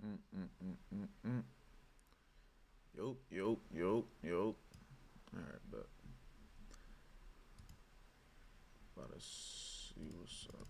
Mm. Yo. All right, but about to see what's up.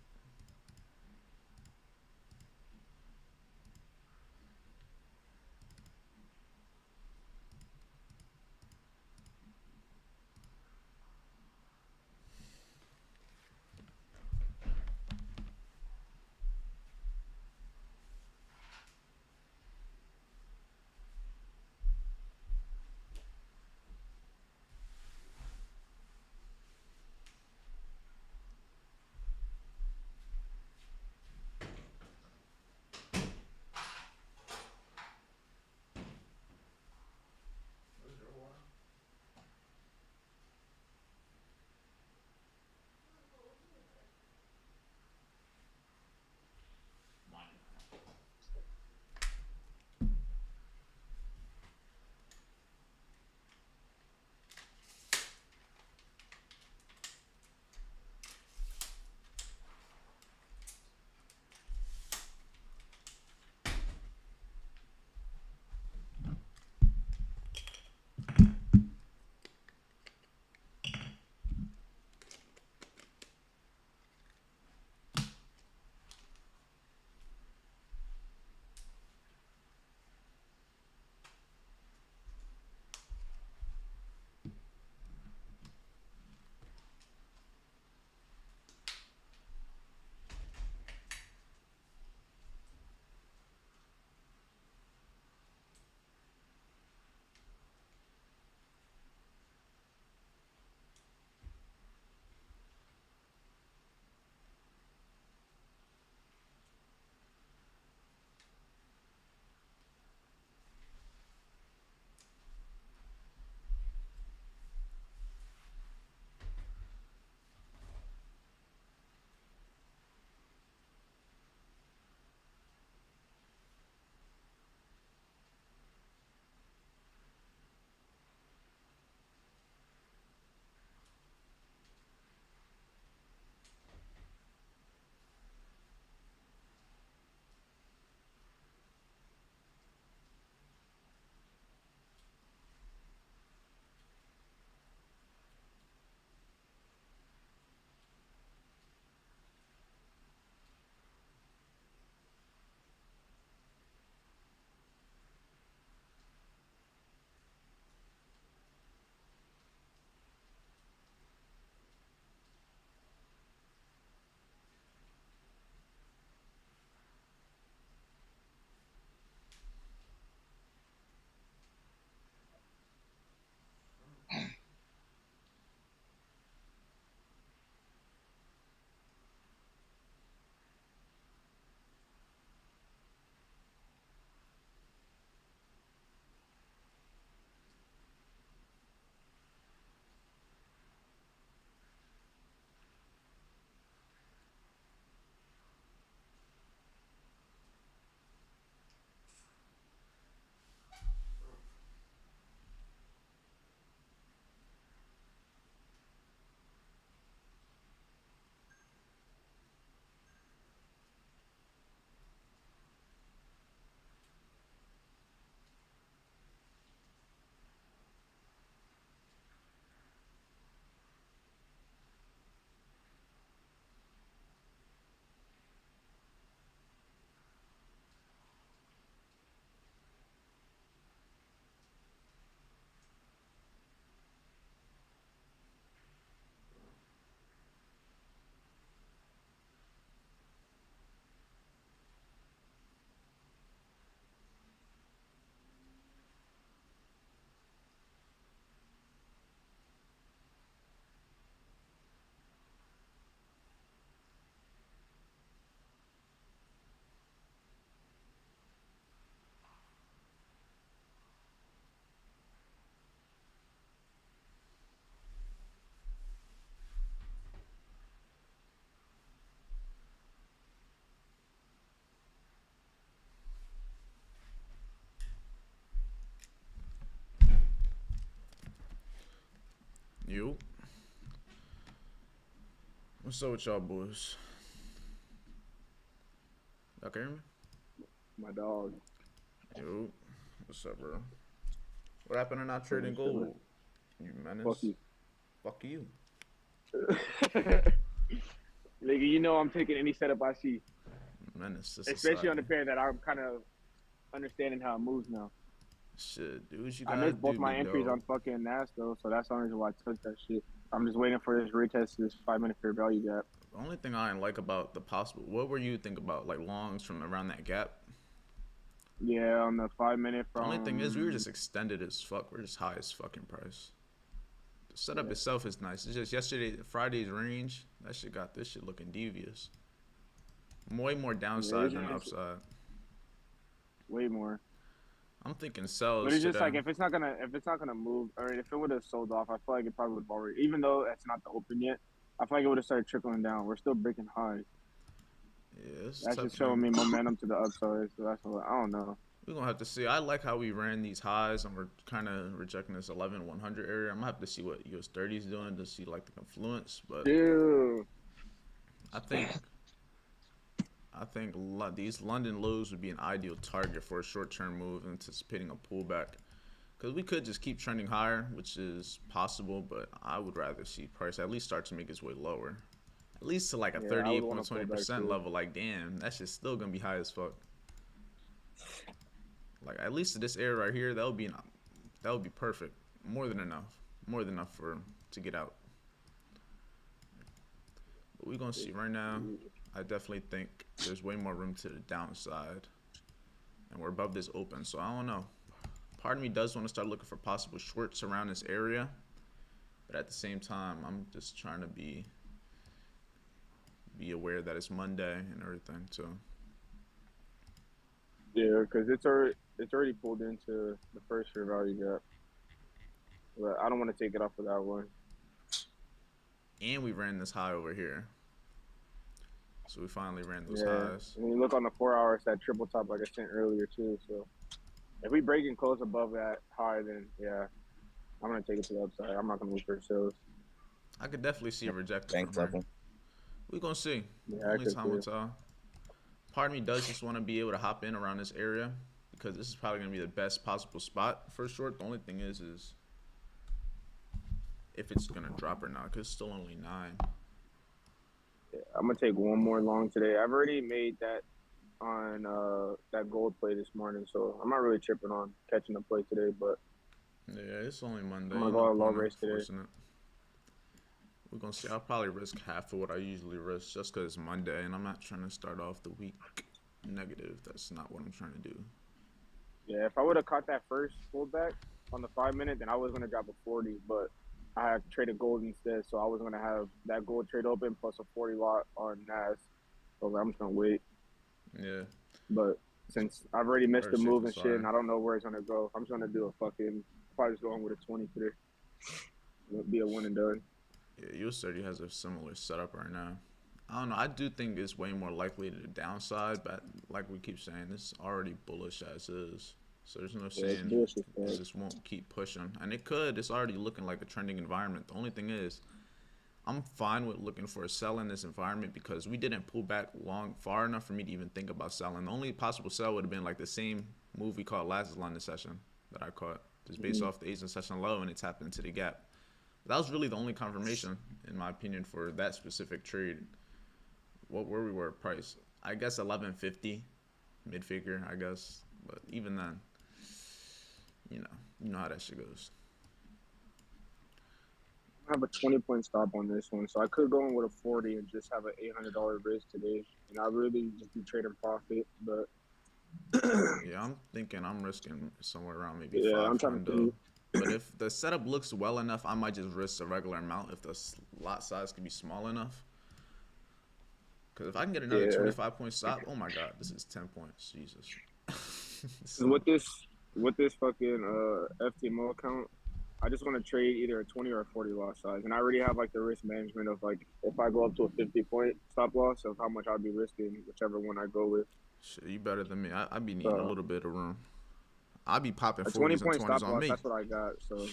Yo, what's up with y'all boys? Y'all can hear me? My dog. Yo, what's up, bro? What happened to not trading Chilling, chilling. gold? You Fuck menace. you. Fuck you. Nigga, you know I'm taking any setup I see, Menace to especially on society. the pair that I'm kind of understanding how it moves now. Shit, do what you I gotta missed both do, my big entries dog. on fucking NAS though, so that's the only reason why I took that shit. I'm just waiting for this retest this 5 minute fair value gap. The only thing I didn't like about the possible, what were you think about like longs from around that gap? Yeah, on the 5 minute The only thing is we were from just extended as fuck. We're just high as fucking price. The setup yeah, itself is nice. It's just yesterday, Friday's range, that shit got this shit looking devious. Way more yeah, downside it's than just upside. way more. I'm thinking But sells it's just today. like if it's not gonna move, or if it would have sold off, I feel like it probably would have already. Even though it's not the open yet, I feel like it would have started trickling down. We're still breaking highs. Yeah, it's That's tough, just showing man. me momentum to the upside. So that's what I don't know. We're gonna have to see. I like how we ran these highs and we're kind of rejecting this 11-100 area. I'm gonna have to see what US 30 is doing to see like the confluence, but Dude, I think these London lows would be an ideal target for a short-term move, anticipating a pullback. Because we could just keep trending higher, which is possible, but I would rather see price at least start to make its way lower. At least to like a yeah, I would want to pull back 38.20% too. level. Like, damn, that shit's still gonna be high as fuck. Like, at least to this area right here, that would be perfect. More than enough. More than enough for to get out. But we're gonna see right now. I definitely think there's way more room to the downside, and we're above this open. So I don't know. Part of me does want to start looking for possible shorts around this area, but at the same time, I'm just trying to be aware that it's Monday and everything. So Yeah, because it's already pulled into the first fair value gap, but I don't want to take it off of that one. and we ran this high over here. So we finally ran those Yeah, highs. when you look on the 4 hours, that triple top like I sent earlier too. So if we break and close above that high, then yeah, I'm gonna take it to the upside. I'm not gonna move for sales. I could definitely see a rejected from Thanks, here. level. We're gonna see. Yeah, I Only could time will too. tell. Part of me does just want to be able to hop in around this area because this is probably gonna be the best possible spot for a short. The only thing is if it's gonna drop or not, because it's still only 9. Yeah, I'm gonna take one more long today. I've already made that on that gold play this morning, so I'm not really tripping on catching the play today. But Yeah, it's only I'm Monday. gonna Ain't go no out low point in race today. forcing it. We're gonna see. I'll probably risk half of what I usually risk just because it's Monday, and I'm not trying to start off the week negative. That's not what I'm trying to do. Yeah, if I would have caught that first pullback on the 5 minute, then I was gonna drop a 40, but I had traded gold instead, so I was gonna have that gold trade open plus a 40 lot on NAS. So I'm just gonna wait. Yeah, But since I've already missed very the safe move and and shit, and sorry. I don't know where it's gonna go, I'm just gonna do a fucking probably just going with a 20 today. It'll be a one and done. Yeah, US30 has a similar setup right now. I don't know. I do think it's way more likely to the downside, but like we keep saying, it's already bullish as is. So there's no Yeah, it's saying bullshit, it man. just won't keep pushing. And it could. It's already looking like a trending environment. The only thing is, I'm fine with looking for a sell in this environment because we didn't pull back far enough for me to even think about selling. The only possible sell would have been like the same move we caught last London session that I caught, just based Mm-hmm. off the Asian session low and it tapped into the gap. That was really the only confirmation, in my opinion, for that specific trade. Where we were at price, I guess 1150, mid figure, I guess. But even then, you know how that shit goes. I have a 20-point stop on this one, so I could go in with a 40 and just have an $800 risk today, and I really just be trading profit. But Yeah, I'm thinking I'm risking somewhere around maybe yeah, I'm five trying to hundo. see. But if the setup looks well enough, I might just risk a regular amount if the lot size can be small enough. Because if I can get another Yeah, 25-point stop, oh my god, this is 10 points. Jesus. So, with this fucking FTMO account, I just want to trade either a 20 or a 40 loss size, and I already have like the risk management of like if I go up to a 50-point stop loss of how much I'd be risking, whichever one I go with. shit, you better than me. I be needing a So little bit of room. I be popping a 40s and 20-point 20s stop on loss, me. that's what I got. So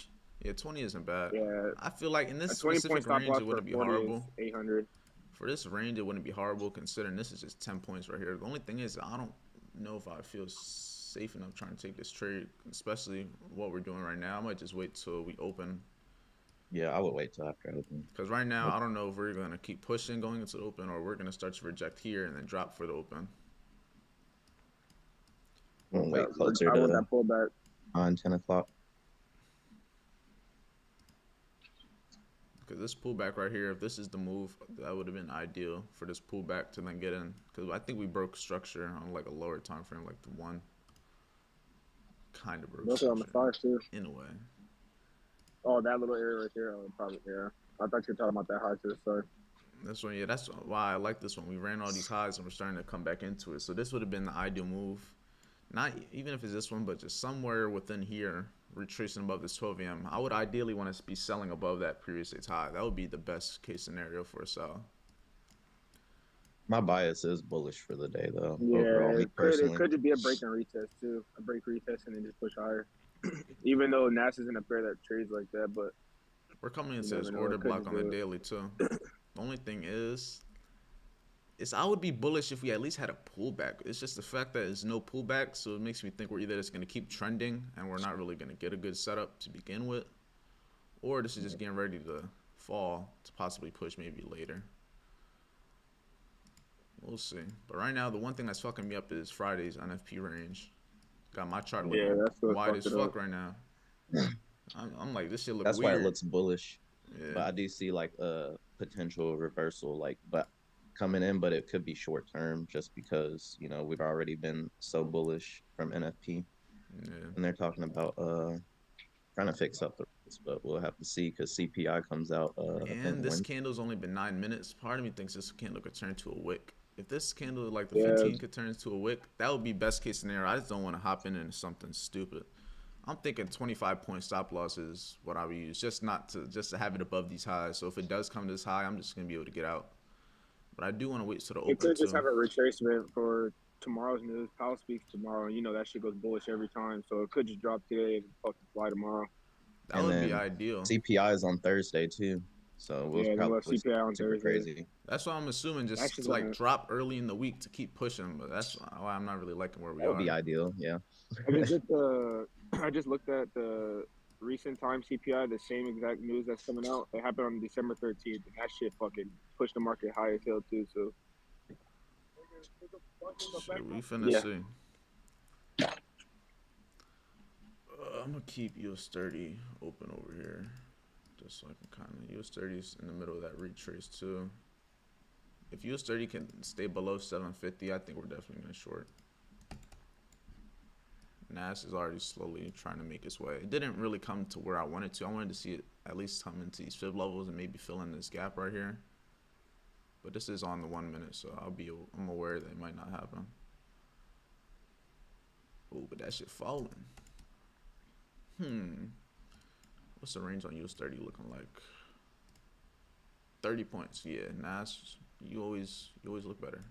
Yeah, 20 isn't bad. yeah, I feel like in this a 20-point specific stop range, loss it for a wouldn't be 40 is horrible. 800. For this range, it wouldn't be horrible considering this is just 10 points right here. The only thing is, I don't know if I feel safe safe enough trying to take this trade, especially what we're doing right now. I might just wait till we open. Yeah, I would wait till after open. Because right now, I don't know if we're going to keep pushing going into the open or we're going to start to reject here and then drop for the open. I'm gonna wait closer I want to that pullback. 10 o'clock. Because this pullback right here, if this is the move, that would have been ideal for this pullback to then get in. Because I think we broke structure on like a lower time frame, like the one. Kind of broke structure. On the 5 too. In a way. Oh, that little area right there. Probably, yeah. I thought you were talking about that high to the start. That's one. Yeah, that's why I like this one. We ran all these highs and we're starting to come back into it. So this would have been the ideal move. Not even if it's this one, but just somewhere within here, retracing above this 12 a.m. I would ideally want to be selling above that previous day's high. That would be the best case scenario for a sell. My bias is bullish for the day, though. Yeah, overall, it could just be a break and retest too. A break retest and then just push higher. Even though NAS isn't a pair that trades like that, but we're coming into this order block on the daily too. The only thing is I would be bullish if we at least had a pullback. It's just the fact that there's no pullback, so it makes me think we're either just going to keep trending and we're not really going to get a good setup to begin with, or this is just getting ready to fall to possibly push maybe later. We'll see. But right now, the one thing that's fucking me up is Friday's NFP range. Got my chart looking wide as fuck right now. I'm like, this shit look weird. That's why it looks bullish. Yeah. But I do see like a potential reversal, but coming in, but it could be short term just because, we've already been so bullish from NFP. Yeah. And they're talking about trying to fix up the rates, but we'll have to see because CPI comes out. And this candle's only been 9 minutes. Part of me thinks this candle could turn to a wick. If this candle, like the 15, could turn into a wick, that would be best case scenario. I just don't want to hop in into something stupid. I'm thinking 25-point stop loss is what I would use, just to have it above these highs. So if it does come to this high, I'm just gonna be able to get out. But I do want to wait till the open. You could just have a retracement for tomorrow's news. Powell speaks tomorrow. That shit goes bullish every time. So it could just drop today and fucking fly tomorrow. That would be ideal. CPI is on Thursday too. So we'll probably CPI on super Thursday. Crazy. That's why I'm assuming just to drop early in the week to keep pushing. But that's why I'm not really liking where we are. That would be ideal, yeah. I just looked at the recent time CPI, the same exact news that's coming out. It happened on December 13th, and that shit fucking pushed the market high as hell too. So shit, we finna see. I'm gonna keep US 30 open over here. Just so I can kind of, US 30's in the middle of that retrace too. If US 30 can stay below 750, I think we're definitely gonna short. NAS is already slowly trying to make its way. It didn't really come to where I wanted to. I wanted to see it at least come into these fib levels and maybe fill in this gap right here. But this is on the 1 minute, so I'm aware that it might not happen. Oh, but that shit falling. What's the range on US 30 looking like? 30 points. Yeah, NAS, you always look better.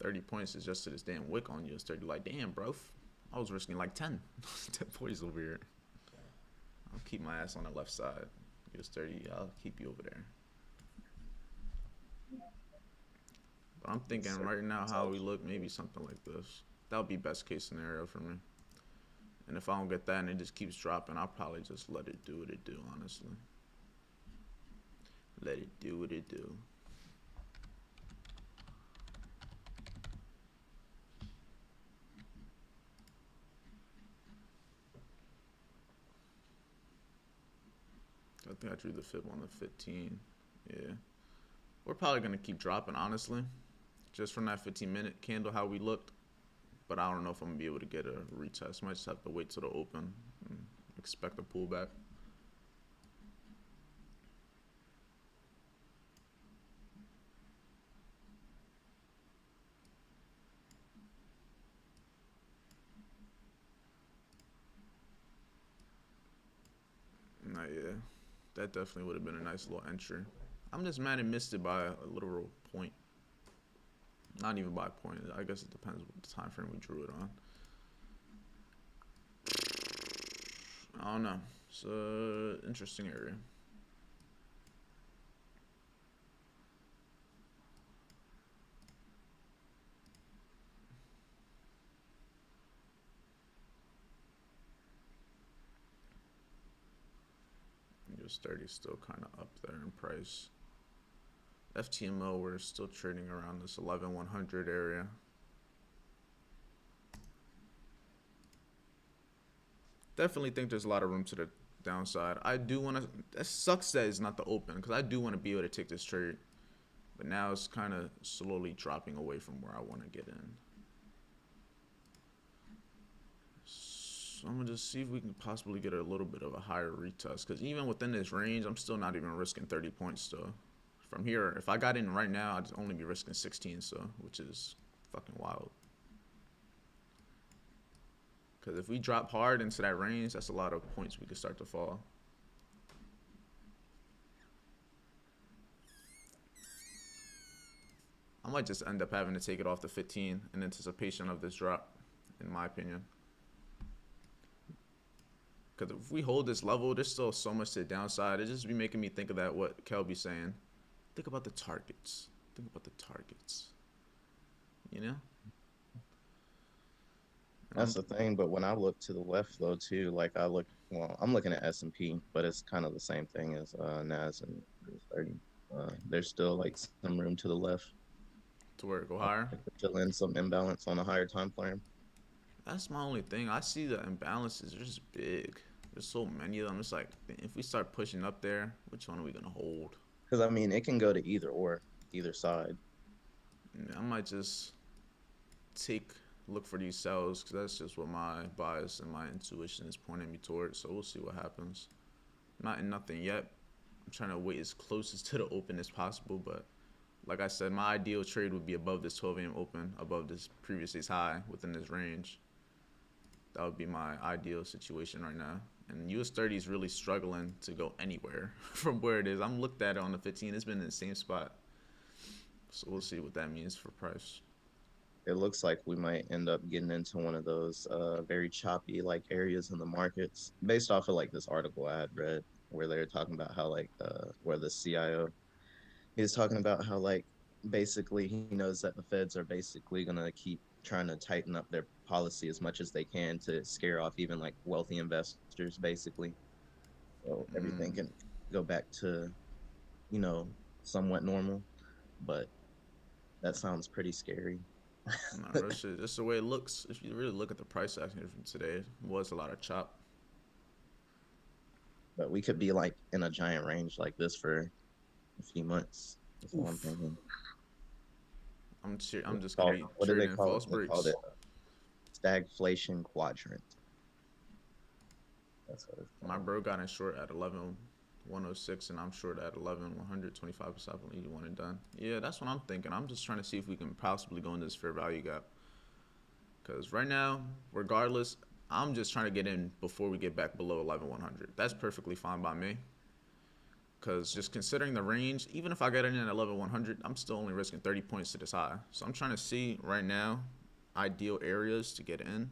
30 points is just to this damn wick on US 30. Like, damn, bro. I was risking like 10. 10 points over here. I'll keep my ass on the left side. US 30, I'll keep you over there. But I'm thinking right now how we look, maybe something like this. That would be best case scenario for me. And if I don't get that and it just keeps dropping, I'll probably just let it do what it do, honestly. Let it do what it do. I think I drew the fib on the 15. Yeah. We're probably going to keep dropping, honestly. Just from that 15-minute candle, how we looked. But I don't know if I'm going to be able to get a retest. Might just have to wait till the open and expect a pullback. Nah, yeah. That definitely would have been a nice little entry. I'm just mad it missed it by a literal point. Not even by a point. I guess it depends what the time frame we drew it on. I don't know. It's an interesting area. US 30 still kind of up there in price. FTMO, we're still trading around this 11,100 area. Definitely think there's a lot of room to the downside. I do want to. That sucks that it's not the open because I do want to be able to take this trade, but now it's kind of slowly dropping away from where I want to get in. So I'm gonna just see if we can possibly get a little bit of a higher retest because even within this range, I'm still not even risking 30 points still. From here, if I got in right now, I'd only be risking 16, so which is fucking wild. Because if we drop hard into that range, that's a lot of points we could start to fall. I might just end up having to take it off the 15 in anticipation of this drop, in my opinion. Because if we hold this level, there's still so much to the downside. It just be making me think of that, what Kelby's saying. Think about the targets. Think about the targets. You know? That's the thing, but when I look to the left though too, like I'm looking at S&P, but it's kind of the same thing as Nas and 30. There's still like some room to the left to where it go higher. to fill in some imbalance on a higher time frame. That's my only thing. I see the imbalances are just big. There's so many of them. It's like if we start pushing up there, which one are we gonna hold? Because I mean, it can go to either side. I might just look for these sells because that's just what my bias and my intuition is pointing me towards. So we'll see what happens. Not in nothing yet. I'm trying to wait as close to the open as possible, but like I said, my ideal trade would be above this 12 a.m. open, above this previous day's high within this range. That would be my ideal situation right now. And US 30 is really struggling to go anywhere from where it is. I'm looked at it on the 15. It's been in the same spot. So we'll see what that means for price. It looks like we might end up getting into one of those very choppy like areas in the markets based off of like this article I had read where they were talking about how like where the CIO is talking about how like basically he knows that the feds are basically going to keep trying to tighten up their policy as much as they can to scare off even like wealthy investors basically, so everything can go back to, you know, somewhat normal, but that sounds pretty scary. No, real shit. Just the way it looks. If you really look at the price action from today, it was a lot of chop. But we could be like in a giant range like this for a few months. That's all I'm thinking. I'm just gonna be what do they trading call false it? They called breaks. it stagflation quadrant. That's what it's called. My bro got in short at 11,106, and I'm short at 11,100, 25% on 81 and done. Yeah, that's what I'm thinking. I'm just trying to see if we can possibly go into this fair value gap. Because right now, regardless, I'm just trying to get in before we get back below 11,100. That's perfectly fine by me. Because just considering the range, even if I get in at 11,100, I'm still only risking 30 points to this high. So I'm trying to see right now ideal areas to get in.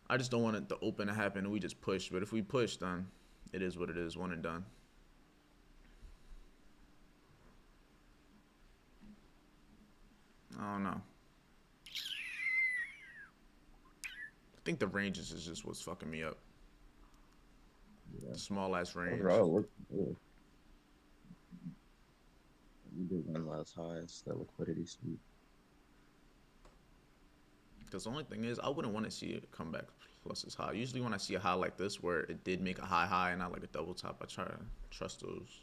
I just don't want it to open to happen and we just push. But if we push, then it is what it is, one and done. I don't know. I think the ranges is just what's fucking me up. Yeah. Small ass range. Overall, we did one last high, it's the liquidity sweep. Because the only thing is, I wouldn't want to see it come back plus its high. Usually when I see a high like this where it did make a high and not like a double top, I try to trust those.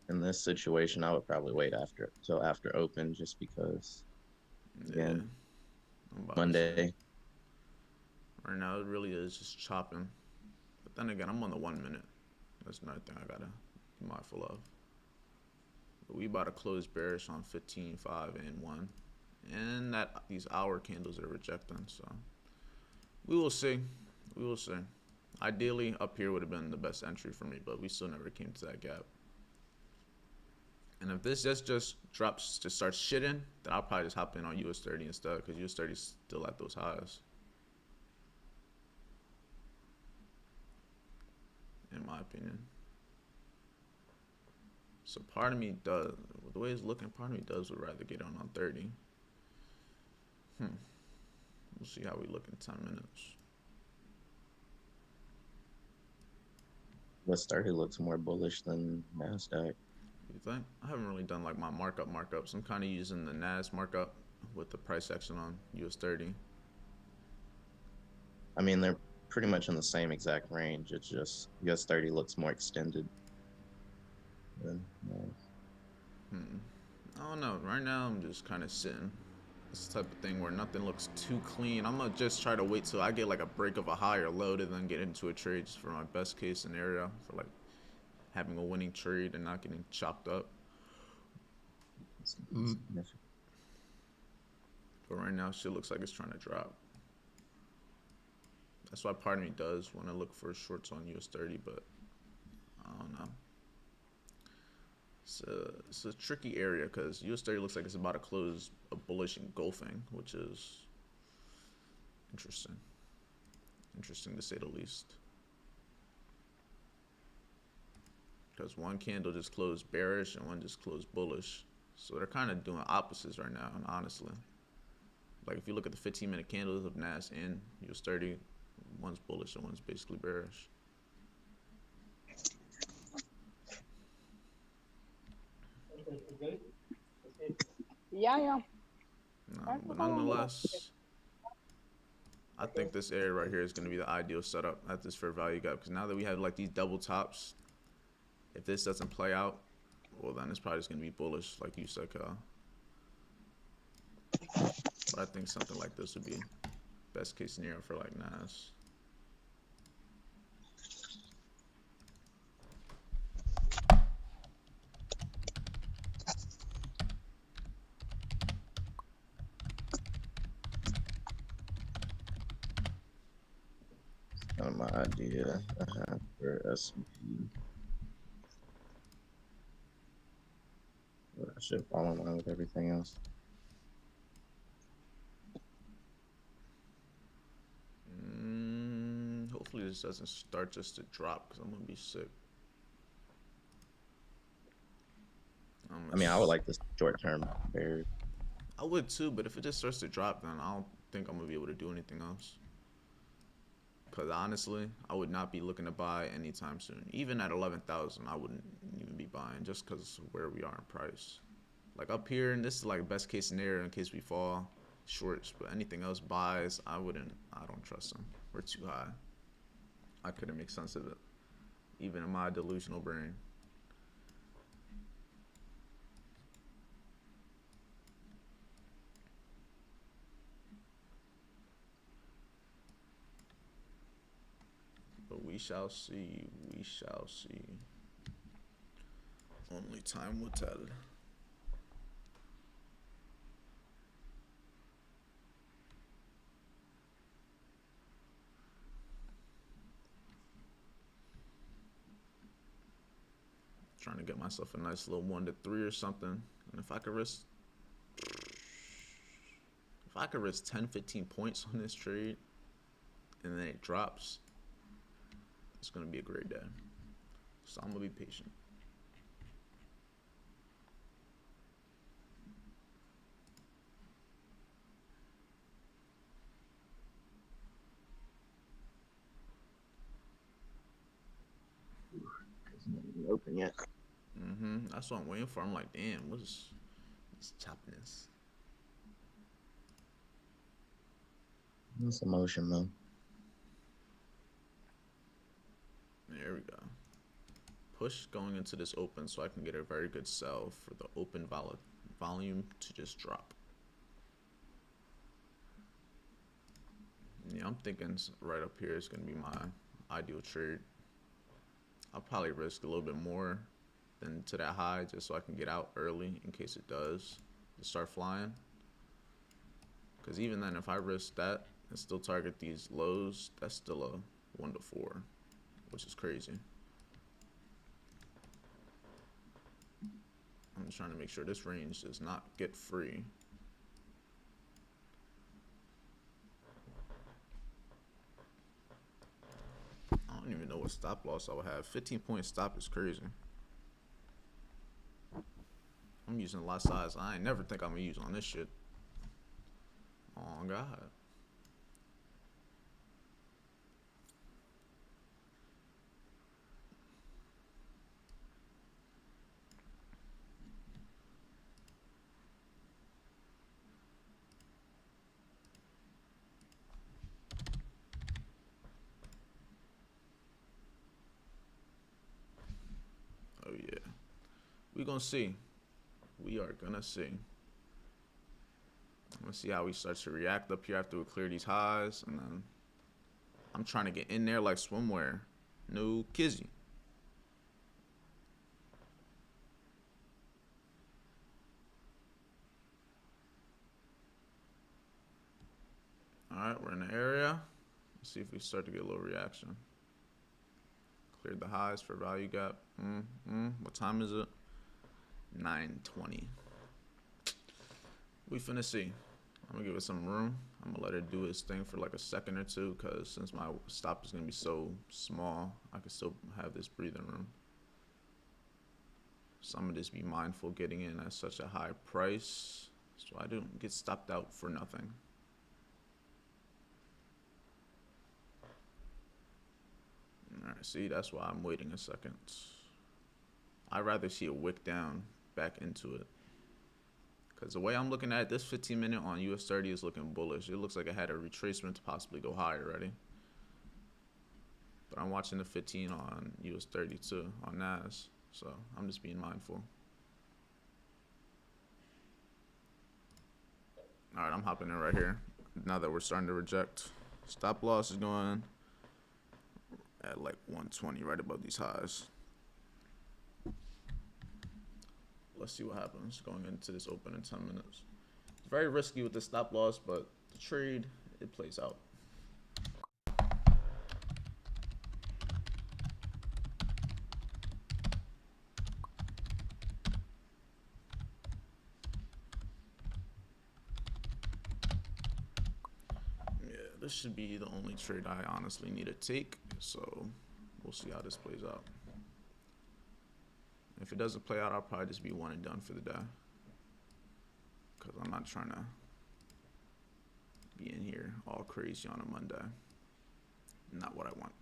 In this situation, I would probably wait till after open just because, again, Monday. Right now, it really is just chopping. But then again, I'm on the 1 minute. That's another thing I got to be mindful of. But we about to close bearish on 15, 5, and 1. And these hour candles are rejecting, so we will see. We will see. Ideally, up here would have been the best entry for me, but we still never came to that gap. And if this just drops to start shitting, then I'll probably just hop in on US 30 instead, because US 30 is still at those highs. In my opinion. So part of me does, the way it's looking, part of me would rather get on 30. We'll see how we look in 10 minutes. US 30 looks more bullish than Nasdaq. You think? I haven't really done like my markups. I'm kind of using the NAS markup with the price action on US 30. I mean, they're pretty much in the same exact range. It's just US 30 looks more extended than Hmm. I don't know. Right now, I'm just kind of sitting. It's the type of thing where nothing looks too clean. I'm gonna just try to wait till I get like a break of a higher low to then get into a trade just for my best case scenario for like having a winning trade and not getting chopped up. significant. But right now, shit looks like it's trying to drop. That's why part of me does want to look for shorts on US 30, but I don't know. It's a tricky area because US 30 looks like it's about to close a bullish engulfing, which is interesting. Interesting to say the least. Because one candle just closed bearish and one just closed bullish. So they're kind of doing opposites right now, and honestly. Like if you look at the 15-minute candles of NAS and US 30, one's bullish and one's basically bearish. Yeah, yeah. But nonetheless, I think this area right here is going to be the ideal setup at this fair value gap. Because now that we have like these double tops, if this doesn't play out, well then it's probably just going to be bullish, like you said, Kyle. But I think something like this would be best case scenario for like NAS. Kind of my idea I have for S&P. But I should fall in line with everything else. Hopefully this doesn't start just to drop because I'm going to be sick. I mean, I would like this short-term bear. I would too, but if it just starts to drop, then I don't think I'm going to be able to do anything else. Because honestly, I would not be looking to buy anytime soon. Even at 11,000, I wouldn't even be buying just because of where we are in price. Like up here, and this is like best case scenario in case we fall shorts. But anything else buys, I don't trust them. We're too high. I couldn't make sense of it, even in my delusional brain. But we shall see. We shall see. Only time will tell. Trying to get myself a nice little 1 to 3 or something. And if I could risk 10, 15 points on this trade and then it drops, it's going to be a great day. So I'm going to be patient. It's not even open yet. That's what I'm waiting for. I'm like, damn, what is this choppiness? It's emotion, though. There we go. Push going into this open so I can get a very good sell for the open volume to just drop. Yeah, I'm thinking right up here is going to be my ideal trade. I'll probably risk a little bit more than to that high just so I can get out early in case it does start flying. Because even then, if I risk that and still target these lows, that's still a 1 to 4, which is crazy. I'm just trying to make sure this range does not get free. I don't even know what stop loss I would have. 15-point stop is crazy. I'm using a lot size I ain't never think I'm gonna use on this shit. Oh God. We gonna see. We are gonna see. Let's see how we start to react up here after we clear these highs, and then I'm trying to get in there like swimwear. No kizzy. All right, we're in the area. Let's see if we start to get a little reaction. Cleared the highs for value gap. What time is it? 9:20. We finna see. I'm gonna give it some room. I'm gonna let it do its thing for like a second or two, because since my stop is gonna be so small, I can still have this breathing room. So I'm gonna just be mindful getting in at such a high price so I don't get stopped out for nothing. Alright, see, that's why I'm waiting a second. I'd rather see a wick down back into it. Because the way I'm looking at it, this 15 minute on US 30 is looking bullish. It looks like it had a retracement to possibly go higher already. But I'm watching the 15 on US 30 too, on NAS. So I'm just being mindful. Alright, I'm hopping in right here. Now that we're starting to reject. Stop loss is going at like 120, right above these highs. Let's see what happens going into this open in 10 minutes. It's very risky with the stop loss, but the trade, it plays out. Yeah, this should be the only trade I honestly need to take, so we'll see how this plays out. If it doesn't play out, I'll probably just be one and done for the day, because I'm not trying to be in here all crazy on a Monday. Not what I want.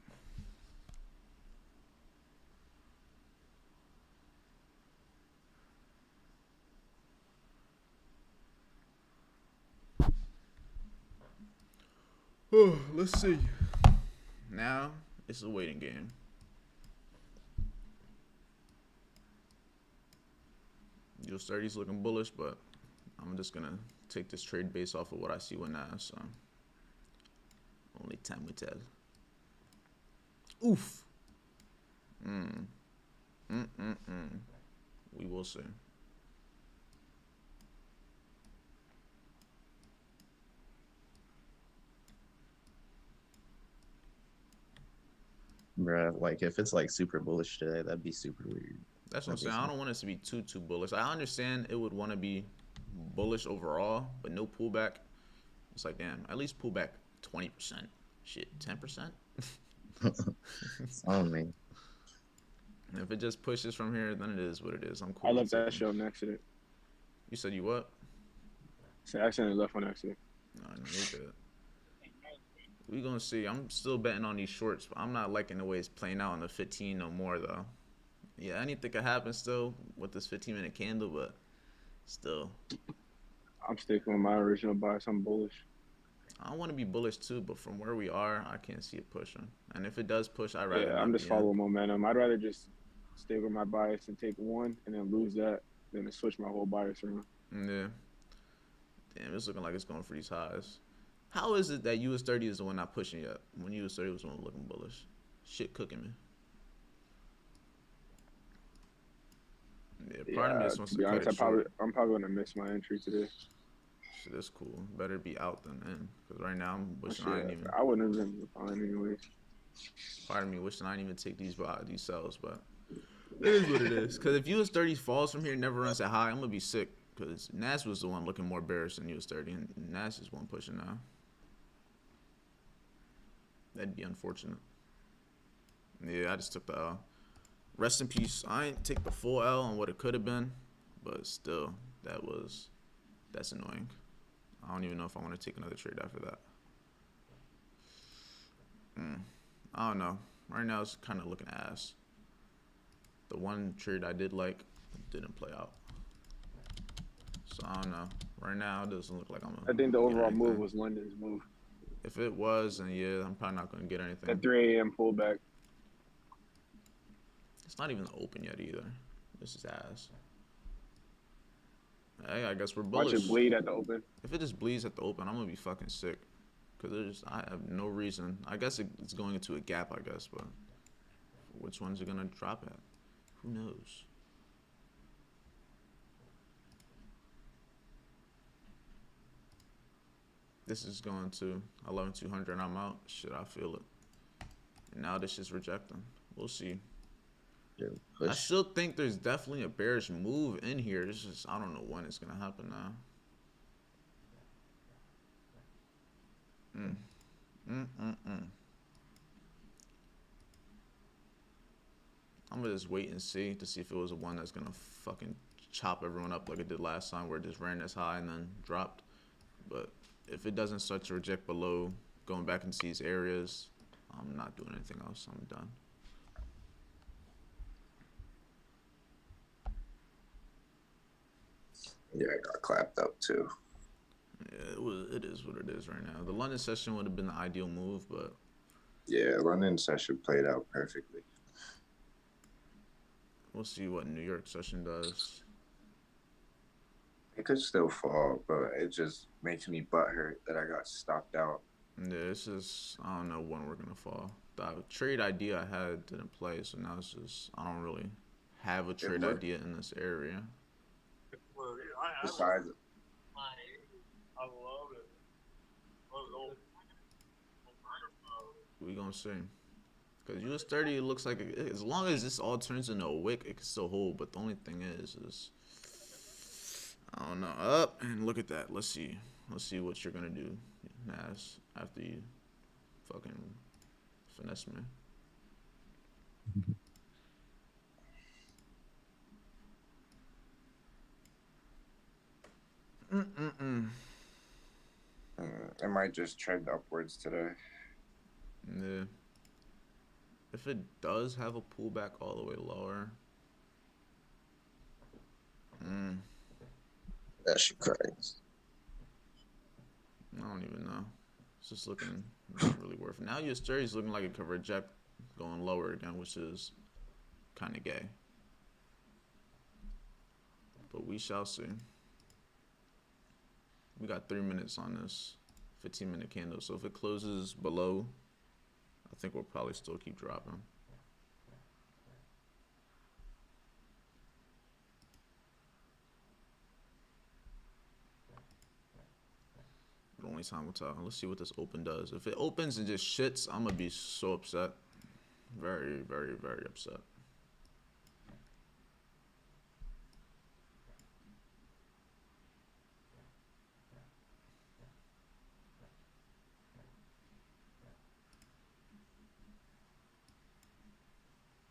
Oh, let's see. Now it's a waiting game. US 30 is looking bullish, but I'm just gonna take this trade based off of what I see with NAS. So only time will tell. Oof. We will see. Bruh, like if it's like super bullish today, that'd be super weird. That's what I'm saying. I don't want it to be too bullish. I understand it would want to be bullish overall, but no pullback. It's like, damn, at least pull back 20%. Shit, 10%? It's on me. If it just pushes from here, then it is what it is. I'm cool. I left that shit on accident. You said you what? So I accidentally left on accident. No, you're good. We gonna see. I'm still betting on these shorts, but I'm not liking the way it's playing out on the 15 no more though. Yeah, anything could happen still with this 15-minute candle, but still. I'm sticking with my original bias. I'm bullish. I want to be bullish too, but from where we are, I can't see it pushing. And if it does push, I'd rather. Yeah, I'm just following momentum. I'd rather just stay with my bias and take one and then lose that than to switch my whole bias around. Yeah. Damn, it's looking like it's going for these highs. How is it that US 30 is the one not pushing yet when US 30 was the one looking bullish? Shit cooking me. Yeah, part of me just wants to be honest, cut it short. I'm probably gonna miss my entry today. Shit, that's cool. Better be out than in, because right now I'm wishing I didn't even. I wouldn't have been fine anyways. Part of me wishing I didn't even take these sells, but it is what it is. Because if US 30 falls from here and never runs that high, I'm gonna be sick. Because NAS was the one looking more bearish than US 30, and NAS is one pushing now. That'd be unfortunate. Yeah, I just took the L. Rest in peace. I ain't take the full L on what it could have been, but still, that's annoying. I don't even know if I want to take another trade after that. I don't know. Right now, it's kind of looking ass. The one trade I did like didn't play out. So I don't know. Right now, it doesn't look like I'm. I think the overall move was London's move. If it was, then yeah, I'm probably not going to get anything. At 3 a.m. pullback. It's not even open yet either. This is ass. Hey, I guess we're Watch it bullish. bleed at the open. If it just bleeds at the open, I'm gonna be fucking sick. Cause I have no reason. I guess it's going into a gap. I guess, but which one's it gonna drop at? Who knows? This is going to 11,200. I'm out. Shit, I feel it. And now this is rejecting. We'll see. Yeah, I push. still think there's definitely a bearish move in here. It's just I don't know when it's gonna happen now. Mm. Mm-mm-mm. I'm gonna just wait and see to see if it was a one that's gonna fucking chop everyone up like it did last time, where it just ran this high and then dropped. But if it doesn't start to reject below, going back into these areas, I'm not doing anything else. I'm done. Yeah, I got clapped up too. Yeah, it is what it is right now. The London session would have been the ideal move, but Yeah, London session played out perfectly. we'll see what New York session does. It could still fall, but it just makes me butthurt that I got stopped out. Yeah, it's just I don't know when we're gonna fall. The trade idea I had didn't play, so now it's just I don't really have a trade looked- idea in this area. Well, I Besides, I love it. We gonna see. Cause US30 it looks like as long as this all turns into a wick, it can still hold. But the only thing is I don't know. Up and look at that. Let's see. Let's see what you're gonna do, Nas, after you fucking finesse me. Mm-mm-mm. it might just trend upwards today. Yeah. If it does have a pullback all the way lower, That shit crazy. I don't even know. It's just looking not really worth it. Now your story is looking like it could reject going lower again, which is kind of gay. But we shall see. We got 3 minutes on this 15-minute candle. So if it closes below, I think we'll probably still keep dropping. But only time will tell. Let's see what this open does. If it opens and just shits, I'm going to be so upset. Very, very, very upset.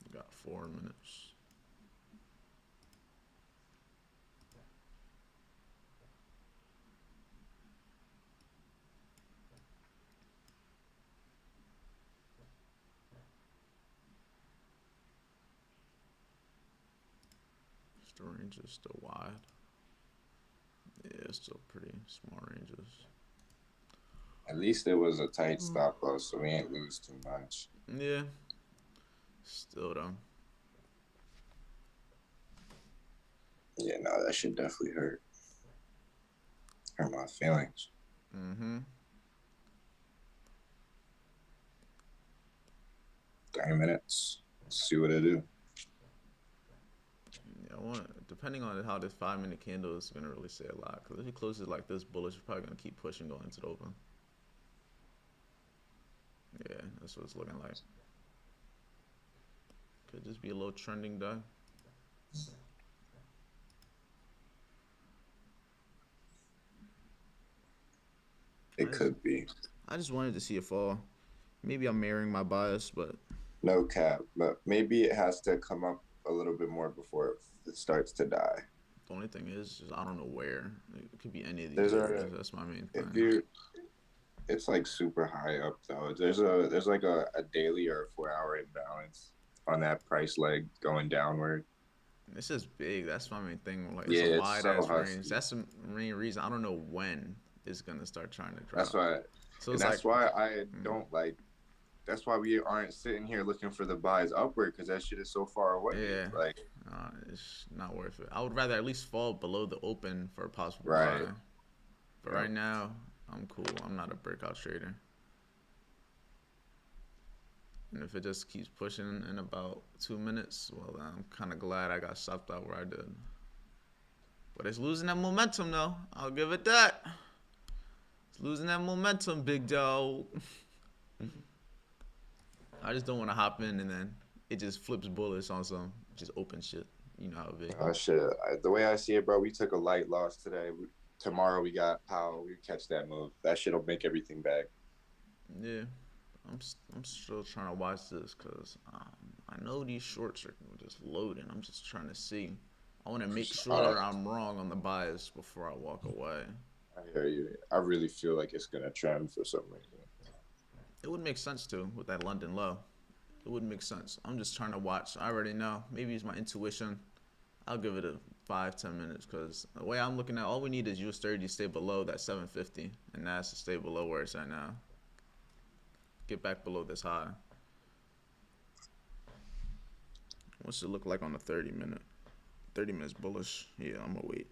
We got 4 minutes. The range is still wide. Yeah, it's still pretty small ranges. At least it was a tight stop loss, so we ain't lose too much. Yeah. Still though. Yeah, no, that should definitely hurt. Hurt my feelings. Mm-hmm. 30 minutes. Let's see what it do. Yeah, depending on how this 5-minute candle is gonna really say a lot. Cause if it closes like this bullish, you're probably gonna keep pushing going into the open. Yeah, that's what it's looking like. Could just be a little trending day. It could be. I just wanted to see it fall. Maybe I'm mirroring my bias, but No cap, but maybe it has to come up a little bit more before it starts to die. the only thing is I don't know where. It could be any of these There's areas. That's my main If thing. you, it's like super high up though. There's like a daily or a 4-hour imbalance on that price leg going downward. It's just big. That's my main thing. Like Yeah, it's a it's wide so ass husky. range. That's the main reason. I don't know when it's gonna start trying to drop. That's why. So And it's that's like why I don't like That's why we aren't sitting here looking for the buys upward because that shit is so far away. Yeah, Like, it's not worth it. I would rather at least fall below the open for a possible buy. right. But Yep. right now, I'm cool. I'm not a breakout trader. And if it just keeps pushing in about 2 minutes, well, then I'm kind of glad I got stopped out where I did. But it's losing that momentum, though. I'll give it that. It's losing that momentum, big dog. I just don't want to hop in and then it just flips bullish on some just open shit. You know how it be. Shit. The way I see it, bro, we took a light loss today. Tomorrow we got Powell. We catch that move. That shit'll make everything back. Yeah. I'm still trying to watch this because I know these shorts are just loading. I'm just trying to see. I want to make sure I'm wrong on the bias before I walk away. I hear you. I really feel like it's gonna trend for some reason. It would make sense too with that London low. It would make sense. I'm just trying to watch. I already know. Maybe it's my intuition. I'll give it a 5-10 minutes because the way I'm looking at, all we need is US 30 to stay below that 750, and that's to stay below where it's at now. Get back below this high. What's it look like on the 30-minute? 30 minutes bullish. Yeah, I'm gonna wait.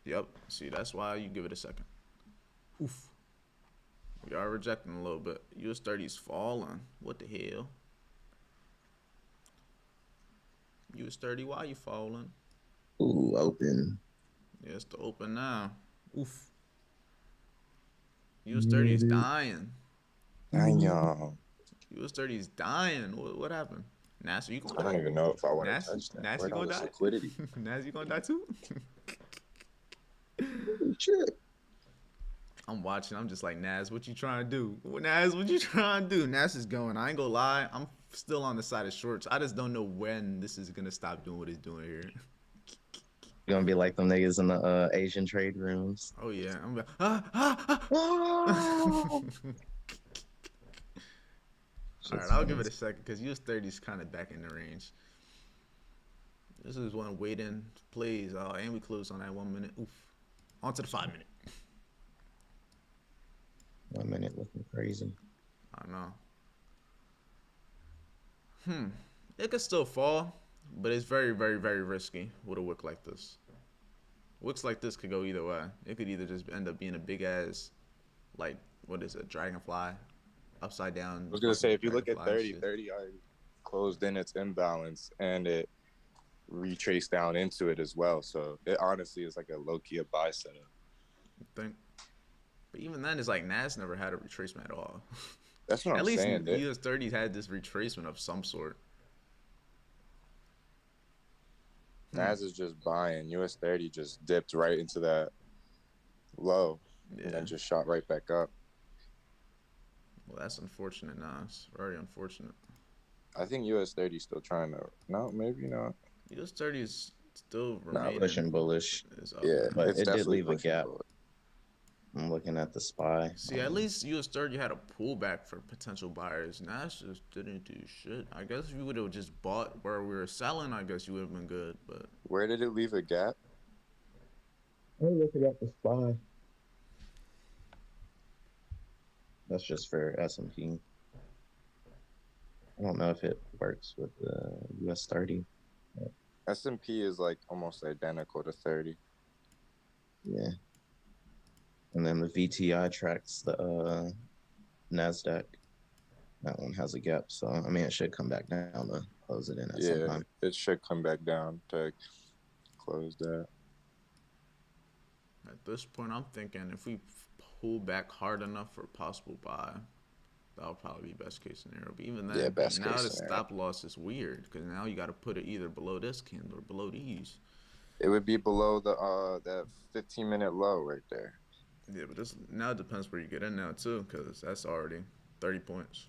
Yep. See, that's why you give it a second. Oof. We are rejecting a little bit. US 30's falling. What the hell? US 30, why you falling? Ooh, open. Yeah, it's the open now. Oof. US 30 is dying. Damn. US 30 is dying. What happened? Nas, are you gonna I die? don't even know if I want to Nas, touch that. Nas, Where you all gonna this die? liquidity? Nas, you gonna die too? Holy shit. I'm watching. I'm just like, Nas, what you trying to do? Nas, what you trying to do? Nas is going. I ain't gonna lie. I'm still on the side of shorts. I just don't know when this is gonna stop doing what it's doing here. You're gonna be like them niggas in the Asian trade rooms. Oh yeah. I'm like, Oh! All right, I'll give it a second because US 30 is kind of back in the range. This is one waiting plays. Oh, and we close on that 1 minute. Oof. On to the 5 minute. 1 minute looking crazy. I know. It could still fall, but it's very, very, very risky with a wick like this. Wicks like this could go either way. It could either just end up being a big ass, like, what is it, dragonfly, upside down. I was gonna say, if you look at dragonfly 30, shit. 30 already closed in its imbalance and it retraced down into it as well. So it honestly is like a low key a buy setup. Think. But even then, it's like Nas never had a retracement at all. That's what At I'm least saying. US 30 had this retracement of some sort. Nas is just buying. US 30 just dipped right into that low Yeah. and then just shot right back up. Well, that's unfortunate, Nas. Very unfortunate. I think US 30 still trying to. No, maybe not. US 30 is still Nah, remaining. Pushing bullish. Is up. Yeah, But it's it did definitely leave a pushing gap. forward. I'm looking at the SPY. See, at least US 30 had a pullback for potential buyers. Nas just didn't do shit. I guess if you would have just bought where we were selling, I guess you would have been good. But Where did it leave a gap? I'm looking at the SPY. That's just for S&P. I don't know if it works with the US 30. S&P is like almost identical to 30. Yeah. And then the VTI tracks the NASDAQ. That one has a gap. So, I mean, it should come back down to close it in at some Yeah, time. it should come back down to close that. at this point, I'm thinking if we pull back hard enough for a possible buy, that'll probably be best case scenario. But even then, Yeah, best now case the scenario. stop loss is weird because now you got to put it either below this candle or below these. It would be below the that 15-minute low right there. Yeah, but this now it depends where you get in now too, because that's already 30 points.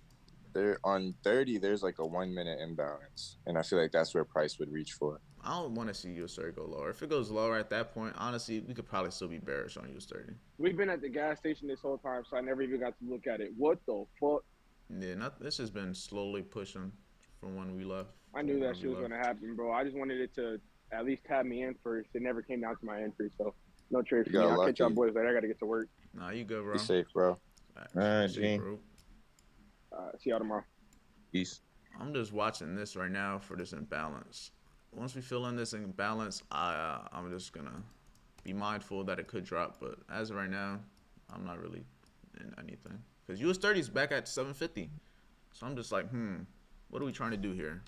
There on 30, there's like a 1 minute imbalance, and I feel like that's where price would reach for. I don't want to see US 30 go lower. If it goes lower at that point, honestly, we could probably still be bearish on US 30. We've been at the gas station this whole time, so I never even got to look at it. What the fuck? Yeah, this has been slowly pushing from when we left. I knew that shit was gonna happen, bro. I just wanted it to at least tap me in first. It never came down to my entry, so no trade for You me. got I'll catch y'all lucky. boys later. I gotta get to work. Nah, you good, bro. Be safe, bro. Facts. All right, Safe, G. bro. See y'all tomorrow. Peace. I'm just watching this right now for this imbalance. Once we fill in this imbalance, I'm just gonna be mindful that it could drop. But as of right now, I'm not really in anything because US 30 is back at 750. So I'm just like, what are we trying to do here?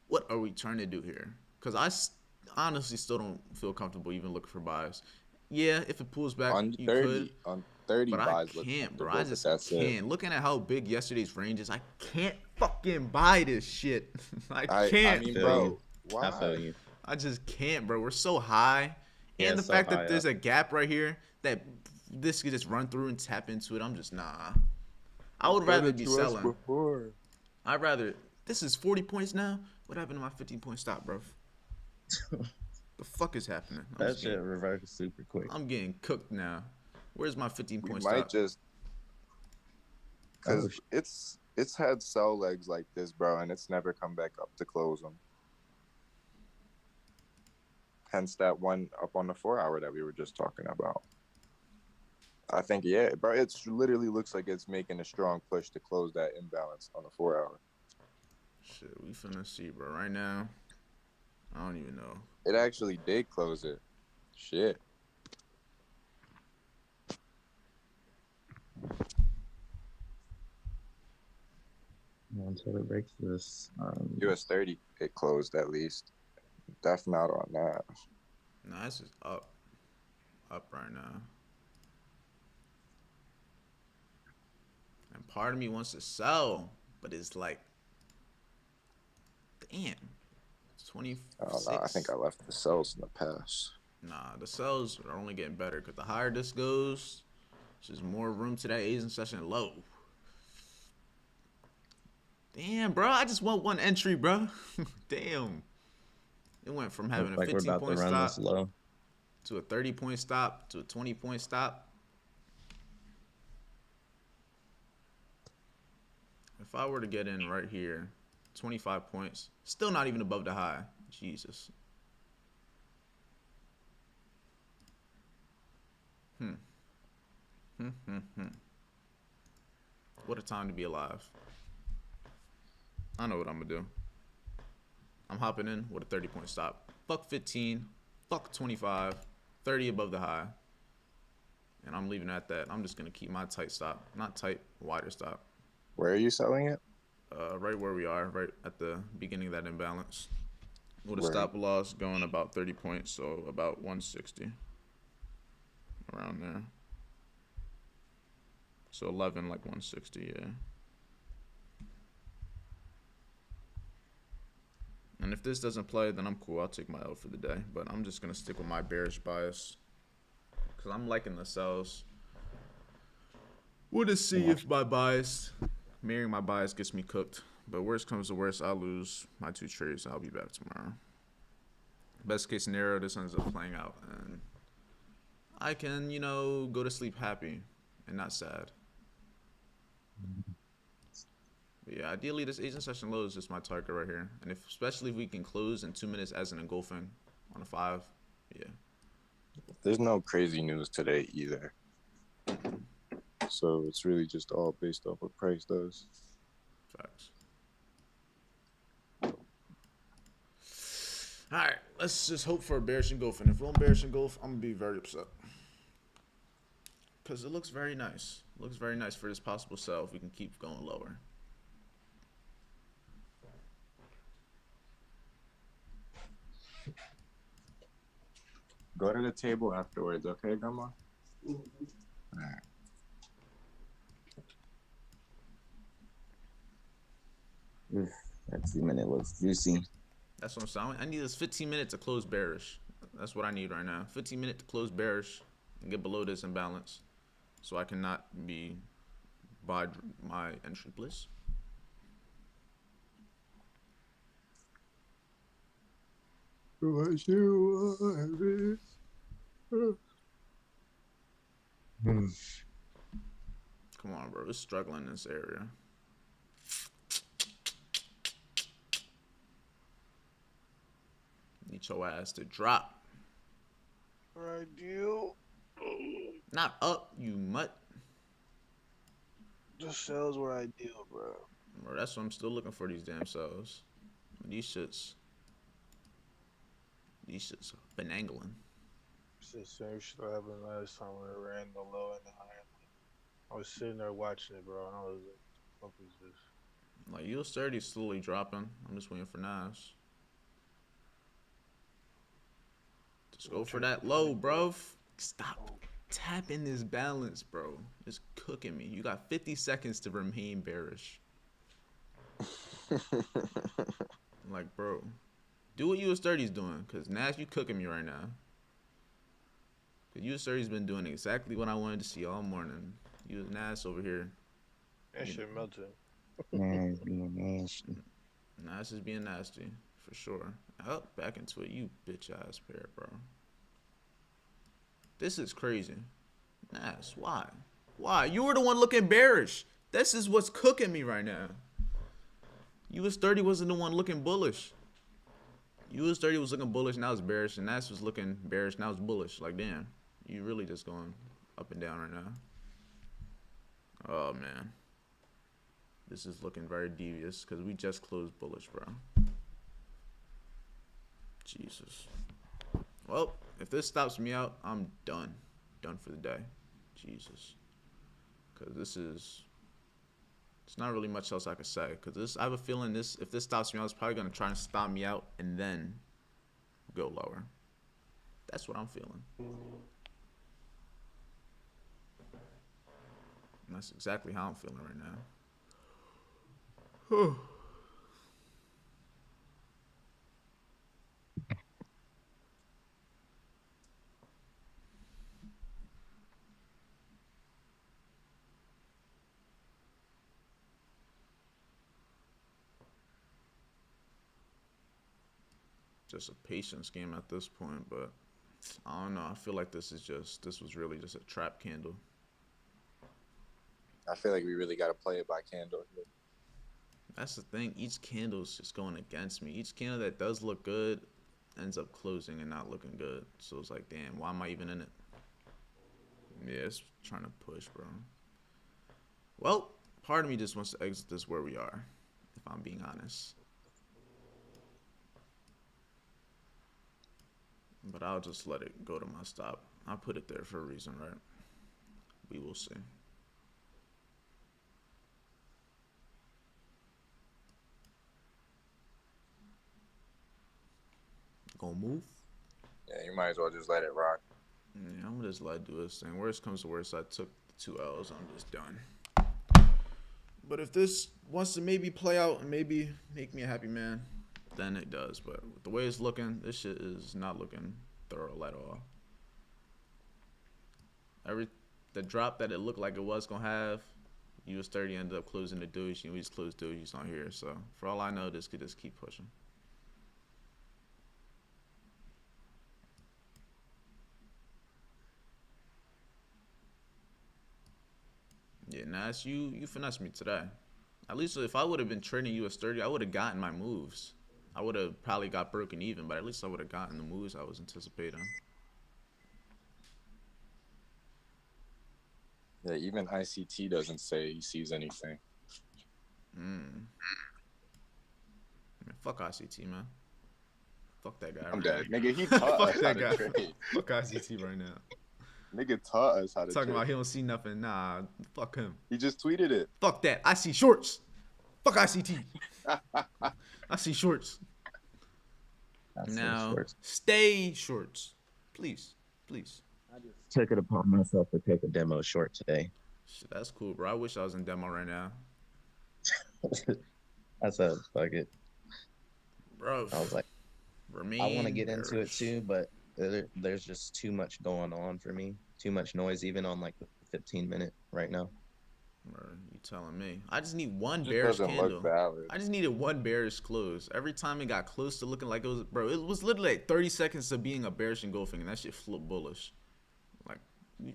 What are we trying to do here? Because honestly still don't feel comfortable even looking for buys. Yeah, if it pulls back, On you could. 30, on 30 But I buys look can't, bro. I comfortable, but just that's it. can't. Looking at how big yesterday's range is, I can't fucking buy this shit. I I can't, mean, Feel bro. you. I feel why? you. I just can't, bro. We're so high. Yeah, And the it's so fact high that there's up. a gap right here that this could just run through and tap into it, I'm just, nah. I You would said rather it be to us selling. before. I'd rather. This is 40 points now. What happened to my 15-point stop, bro? The fuck is happening? That shit reversed super quick. I'm getting cooked now. Where's my We 15-point might stop? just Oh, because it's had sell legs like this, bro, and it's never come back up to close them. Hence that one up on the 4-hour that we were just talking about. I think, yeah, bro, it literally looks like it's making a strong push to close that imbalance on the 4-hour. Shit, we finna see, bro. Right now, I don't even know. It actually did close it. Shit. until it breaks this. US 30, it closed at least. That's not on that. Nah, it's just up right now. And part of me wants to sell, but it's like, damn, it's 26. I don't know. I think I left the cells in the past. Nah, the sells are only getting better because the higher this goes, there's just more room to that Asian session low. Damn, bro, I just want one entry, bro. Damn. It went from having looks like a we're about to 15-point run stop this low. to a 30-point stop to a 20-point stop. If I were to get in right here, 25 points, still not even above the high. Jesus. What a time to be alive. I know what I'm gonna do. I'm hopping in with a 30-point stop. Fuck 15, fuck 25, 30 above the high. And I'm leaving at that. I'm just gonna keep my tight stop. Not tight, wider stop. Where are you selling it? Right where we are, right at the beginning of that imbalance. With a Right. stop loss going about 30 points, so about 160. Around there. So 11, like 160, yeah. And if this doesn't play, then I'm cool. I'll take my L for the day. But I'm just going to stick with my bearish bias. Because I'm liking the sells. We'll just see if my bias, marrying my bias gets me cooked. But worst comes to worst, I'll lose my 2 trades. I'll be back tomorrow. Best case scenario, this ends up playing out. And I can, go to sleep happy and not sad. But yeah, ideally, this Asian session low is just my target right here. And especially if we can close in 2 minutes as an engulfing on a 5, yeah. There's no crazy news today either. So it's really just all based off what price does. Facts. All right, let's just hope for a bearish engulf. And if we're on bearish engulf, I'm going to be very upset. Because it looks very nice. It looks very nice for this possible sell if we can keep going lower. Go to the table afterwards, okay, Grandma? That 2-minute looks juicy. That's what I'm saying. I need this 15 minutes to close bearish. That's what I need right now. 15 minutes to close bearish and get below this imbalance so I cannot be by my entry, please. What you want? Come on, bro. It's struggling in this area. Need your ass to drop. Right, deal. Not up, you mutt. The cells were ideal, bro. Bro, that's what I'm still looking for, these damn cells. These shits. These shits benangling. It's the same shit that happened last time when it ran the low and the high. I was sitting there watching it, bro, and I was like, "What the fuck is this?" Like, US30 slowly dropping. I'm just waiting for Nas. Just go for that low, bro. Stop tapping this balance, bro. It's cooking me. You got 50 seconds to remain bearish. Like, bro, do what US30 is doing, because Nas, you cooking me right now. Because US30's been doing exactly what I wanted to see all morning. You Nas over here. That shit melted. Man, being nasty. Nas is being nasty, for sure. Oh, back into it, you bitch ass pair, bro. This is crazy. Nas, why? Why? You were the one looking bearish. This is what's cooking me right now. US30 wasn't the one looking bullish. US30 was looking bullish, now it's bearish, and Nas was looking bearish, now it's bullish. Like, damn, you really just going up and down right now. Oh, man. This is looking very devious, because we just closed bullish, bro. Jesus. Well, if this stops me out, I'm done. Done for the day. Jesus. Because this is... It's not really much else I could say. Because this, I have a feeling this, if this stops me out, it's probably going to try and stop me out and then go lower. That's what I'm feeling. And that's exactly how I'm feeling right now. Just a patience game at this point, but I don't know. I feel like this was really just a trap candle. I feel like we really got to play it by candle here. That's the thing. Each candle's just going against me. Each candle that does look good ends up closing and not looking good. So it's like, damn, why am I even in it? Yeah, it's trying to push, bro. Well, part of me just wants to exit this where we are, if I'm being honest. But I'll just let it go to my stop. I put it there for a reason, right? We will see. Gonna move? Yeah, you might as well just let it rock. Yeah, I'm gonna just let it do this thing. Worst comes to worst, I took the 2 L's. I'm just done. But if this wants to maybe play out and maybe make me a happy man, then it does. But with the way it's looking, this shit is not looking thorough at all. The drop that it looked like it was gonna have, US30 ended up closing the Doge, and we just closed Doge's on here. So for all I know, this could just keep pushing. Yeah, Nas, you finessed me today. At least if I would have been trading US30, I would have gotten my moves. I would have probably got broken even, but at least I would have gotten the moves I was anticipating. Yeah, even ICT doesn't say he sees anything. Man, fuck ICT, man. Fuck that guy. I'm right dead. now. Nigga, he taught Fuck us how that to guy. trade. Fuck ICT right now. Nigga taught us how to Talking trade. about he don't see nothing. Nah, fuck him. He just tweeted it. Fuck that. I see shorts. Fuck ICT. I see shorts. Now, stay shorts. Please. Please. I just took it upon myself to take a demo short today. Shit, that's cool, bro. I wish I was in demo right now. I said, fuck it. Bro. I was like, Remain I want to get into it bearish. too, but there's just too much going on for me. Too much noise, even on like the 15-minute right now. Bro, you telling me? I just need one Just bearish doesn't candle. look valid. I just needed one bearish close. Every time it got close to looking like it was, bro, it was literally like 30 seconds of being a bearish engulfing, and that shit flipped bullish. Like, you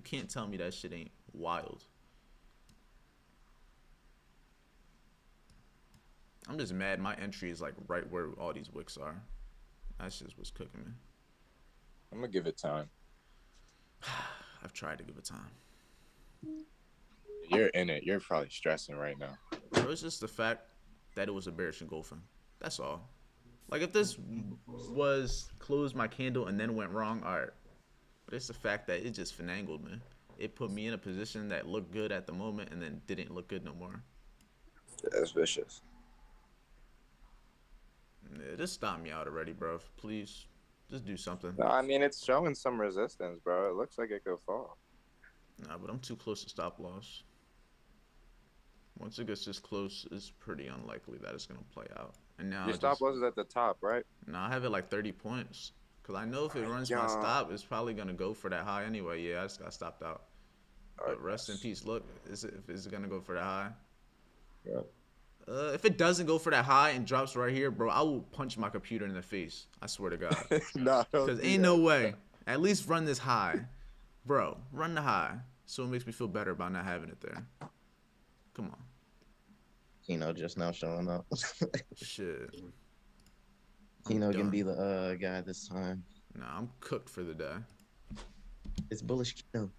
can't tell me that shit ain't wild. I'm just mad my entry is like right where all these wicks are. That shit was cooking me. I'm gonna give it time. I've tried to give it time. You're in it. You're probably stressing right now. Bro, it's just the fact that it was a bearish engulfing. That's all. Like if this was closed my candle and then went wrong, all right. But it's the fact that it just finangled me. It put me in a position that looked good at the moment and then didn't look good no more. That's vicious. Yeah, just stop me out already, bro. Please, just do something. No, I mean it's showing some resistance, bro. It looks like it could fall. Nah, but I'm too close to stop loss. Once it gets this close, it's pretty unlikely that it's gonna play out. And now Your I stop just loss is at the top, right? now I have it like 30 points. Cause I know if it runs my Yeah. stop, it's probably gonna go for that high anyway. Yeah, I just got stopped out. But rest in peace. Look, is it gonna go for that high? Yep. If it doesn't go for that high and drops right here, bro, I will punch my computer in the face. I swear to God. Nah, don't Cause do ain't that. no way. At least run this high, bro. Run the high, so it makes me feel better about not having it there. Come on, Keno just now showing up. shit. Keno can done. be the guy this time. Nah, I'm cooked for the day, It's bullish Keno.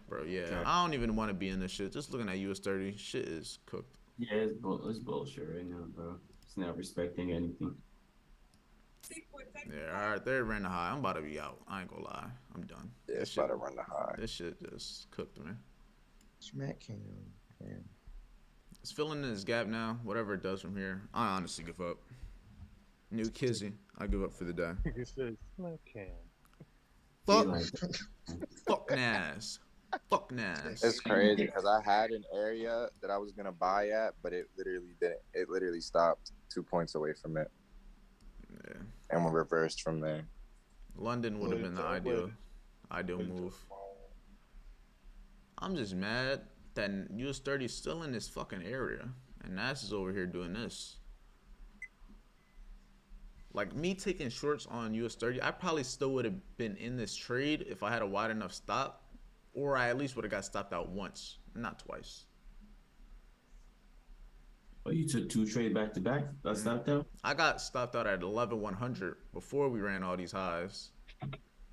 bro. Yeah, Okay. I don't even want to be in this shit. Just looking at US 30, shit is cooked. Yeah, it's bullshit right now, bro. It's not respecting anything. Yeah, all right, they ran the high. I'm about to be out. I ain't gonna lie. I'm done. Yeah, it's about to run the high. This shit just cooked me. Smack Keno. Man. It's filling in this gap now. Whatever it does from here, I honestly give up. New Kizzy, I give up for the day. He said, "Smack him." Fuck, Be like, fuck Nas, fuck Nas. It's crazy because I had an area that I was gonna buy at, but it literally didn't. It literally stopped 2 points away from it, Yeah, and we reversed from there. London would have been the ideal move. I'm just mad that US 30 is still in this fucking area, and Nas is over here doing this. Like me taking shorts on US 30, I probably still would have been in this trade if I had a wide enough stop, or I at least would have got stopped out once, not twice. oh, you took 2 trades back to back? That's not though? I got stopped out at 11,100 before we ran all these highs,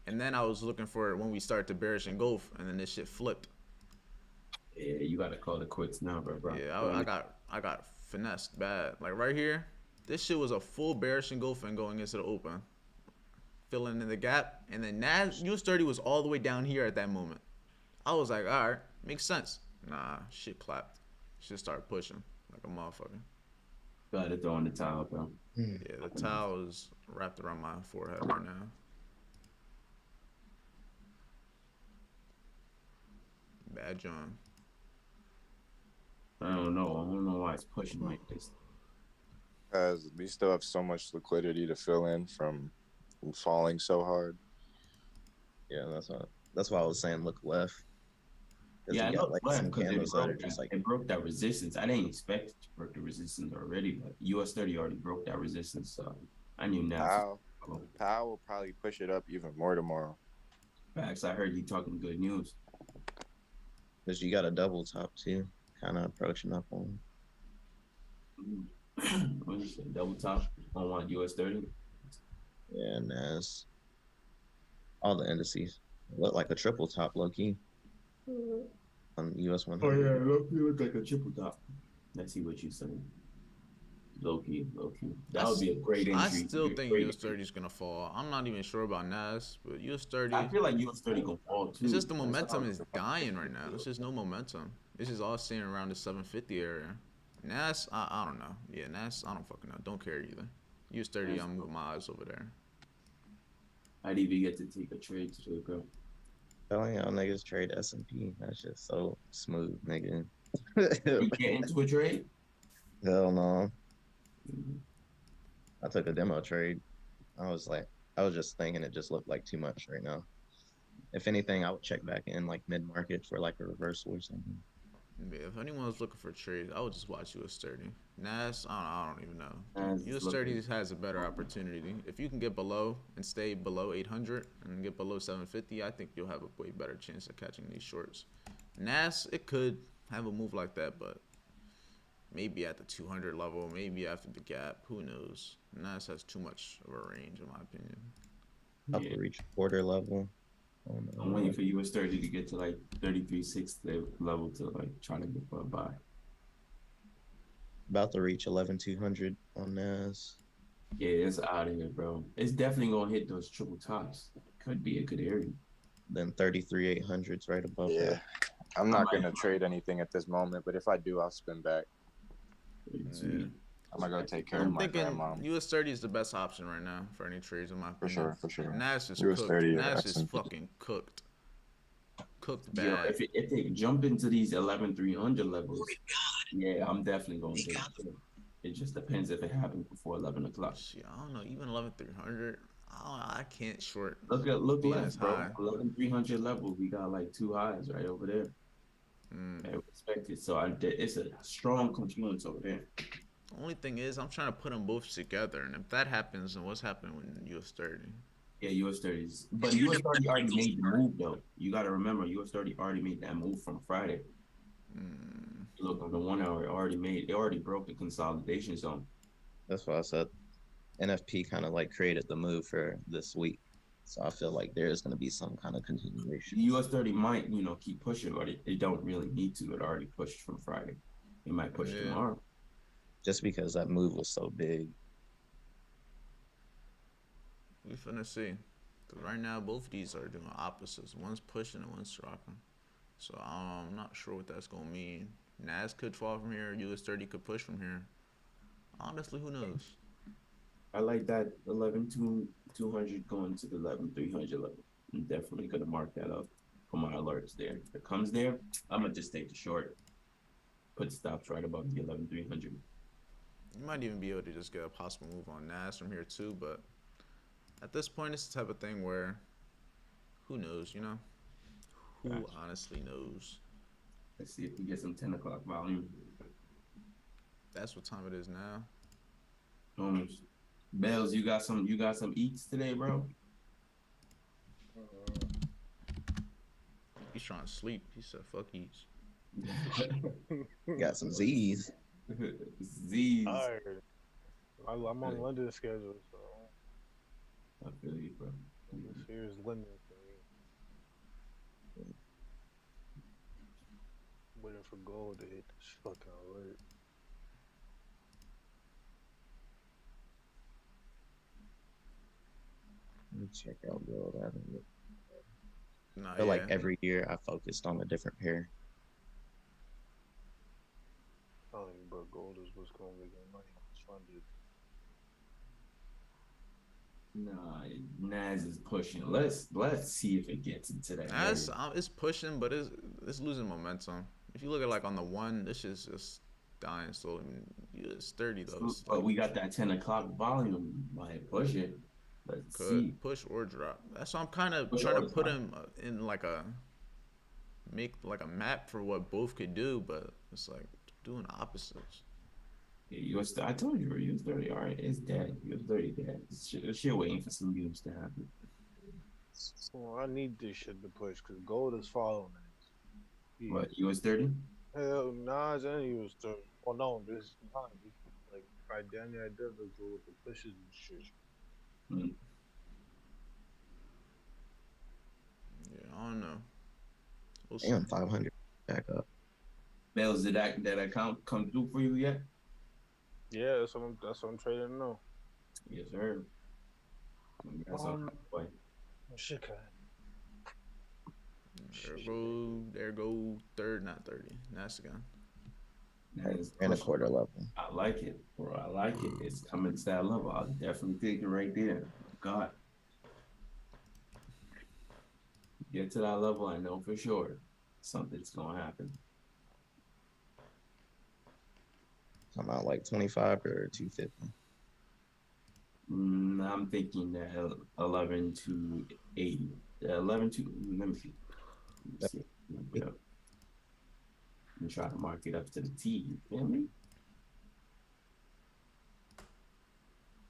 and then I was looking for it when we started to bearish engulf, and then this shit flipped. Yeah, you gotta call it quits now, bro. Yeah, I got finessed bad. Like right here, this shit was a full bearish engulfing going into the open, filling in the gap, and then Nas US 30 was all the way down here at that moment. I was like, all right, makes sense. Nah, shit clapped. Shit started pushing like a motherfucker. Gotta throw in the towel, bro. Yeah, the towel is wrapped around my forehead right now. Bad John. I don't know why it's pushing like this. Because we still have so much liquidity to fill in from falling so hard. Yeah, that's why I was saying look left. 'Cause Yeah, I you got know like why, some because candles that are just like it broke that resistance. I didn't expect it to break the resistance already, but US 30 already broke that resistance, so I knew now. Powell will probably push it up even more tomorrow. Facts, I heard you talking good news. because you got a double top too, kind of approaching up on. What you said, double top on what, US 30? Yeah, Nas. All the indices look like a triple top, low key. On US 100. Oh yeah, look like a triple top. Let's see what you said. Low key. That would be a great entry. I still think Great US 30 is gonna fall. I'm not even sure about Nas, but US 30. I feel like US 30 gonna fall too. It's just the momentum is dying right now. It's just no momentum. It's just all staying around the 750 area. Nas, I don't know. Yeah, Nas, I don't fucking know. Don't care either. US 30, I'm moving my eyes over there. I'd even get to take a trade to it, bro. Telling y'all niggas trade S&P. That's just so smooth, nigga. You get into a trade? Hell no. I took a demo trade. I was just thinking it just looked like too much right now. If anything, I would check back in like mid market for like a reversal or something. Yeah, if anyone was looking for trades, I would just watch US 30. Nas, I don't even know. Nas US is 30 has a better opportunity. If you can get below and stay below 800 and get below 750, I think you'll have a way better chance of catching these shorts. Nas, it could have a move like that, but maybe at the 200 level, maybe after the gap, who knows? Nas has too much of a range, in my opinion. Up to reach quarter level. Oh, no. I'm waiting for US 30 to get to like 33.6 level to like try to get for a buy. About to reach 11,200 on NAS. Yeah, it's out of here, bro. It's definitely gonna hit those triple tops. Could be a good area. Then 33,800's right above Yeah, that. I'm I not might gonna trade anything at this moment, but if I do, I'll spin back. Yeah. I'm gonna go take care of I'm my thinking grandma. US 30 is the best option right now for any trades in my For opinion. sure, for sure. Nas is US cooked. 30 Nas is S&P. fucking cooked. Cooked Yo, bad. if they jump into these 11,300 levels, yeah, I'm definitely gonna take it. It just depends if it happens before 11 o'clock. Shit, I don't know. Even 11,300, I can't short Look being as left, bro. high. 11,300 level. We got like two highs right over there. Mm. I expect it. So it's a strong confluence over there. Only thing is, I'm trying to put them both together, and if that happens, then what's happening with US 30? Yeah, US 30s. But US 30 already made the move though. You gotta remember US 30 already made that move from Friday. Mm. Look on the 1 hour, it already broke the consolidation zone. That's what I said. NFP kind of like created the move for this week. So I feel like there is going to be some kind of continuation. US 30 might, keep pushing, but it don't really need to. It already pushed from Friday. It might push Yeah. tomorrow. Just because that move was so big. We finna see. Cause right now, both of these are doing opposites. One's pushing and one's dropping. So I'm not sure what that's gonna mean. Nas could fall from here. US 30 could push from here. Honestly, who knows? I like that 11,200 going to the 11,300 level. I'm definitely gonna mark that up for my alerts there. If it comes there, I'm gonna just take the short. Put stops right above the 11,300. You might even be able to just get a possible move on Nas from here too, but at this point, it's the type of thing where who knows, you know? Who Gotcha. honestly knows? Let's see if we get some 10 o'clock volume. That's what time it is now. Almost. Bells, you got some eats today, bro? He's trying to sleep. He said, "Fuck eats." Got some Z's. Z's. Tired. I'm on London schedule, so I feel you, bro. this here is London for me. Waiting for gold to hit this fucking alert. Let me check out gold. I Nah, feel yeah. like every year I focused on a different pair. Telling you, bro, gold is what's gonna make me money when it's funded. Nah, Nas is pushing. Let's see if it gets into that. Nas, area. it's pushing, but it's losing momentum. If you look at like on the one, this is just dying slowly. I mean, it's 30 though. It's But like, we got that 10 o'clock volume. Might push it. Let's could see. push or drop. That's why I'm kind of Push trying or to put drop. him in like make like a map for what both could do, but it's like doing opposites. Yeah, I told you, bro, US 30. All right, it's dead. US 30 dead. Shit waiting for some news to happen. Well, I need this shit to push because gold is following it. What, US 30? Hell, Nas and he was 30. Oh no, this is not. This is like right damn near identical with the pushes and shit. Mm. Yeah, I don't know. We'll see. Damn, 500 back up. Bells, did that account come through for you yet? Yeah, that's what I'm trading now. Yes, sir. Congrats on that, boy. Shit, cat. There go third, not 30. That's again. That is And a pushing. quarter level. I like it, bro. I like it. It's coming to that level. I'll definitely take it right there. God. Get to that level, I know for sure something's gonna happen. I'm out like 25 or 250. I'm thinking that 11 to 80. 11 to, let me see. Let me see. Yep. I'm trying to mark it up to the T. You feel me?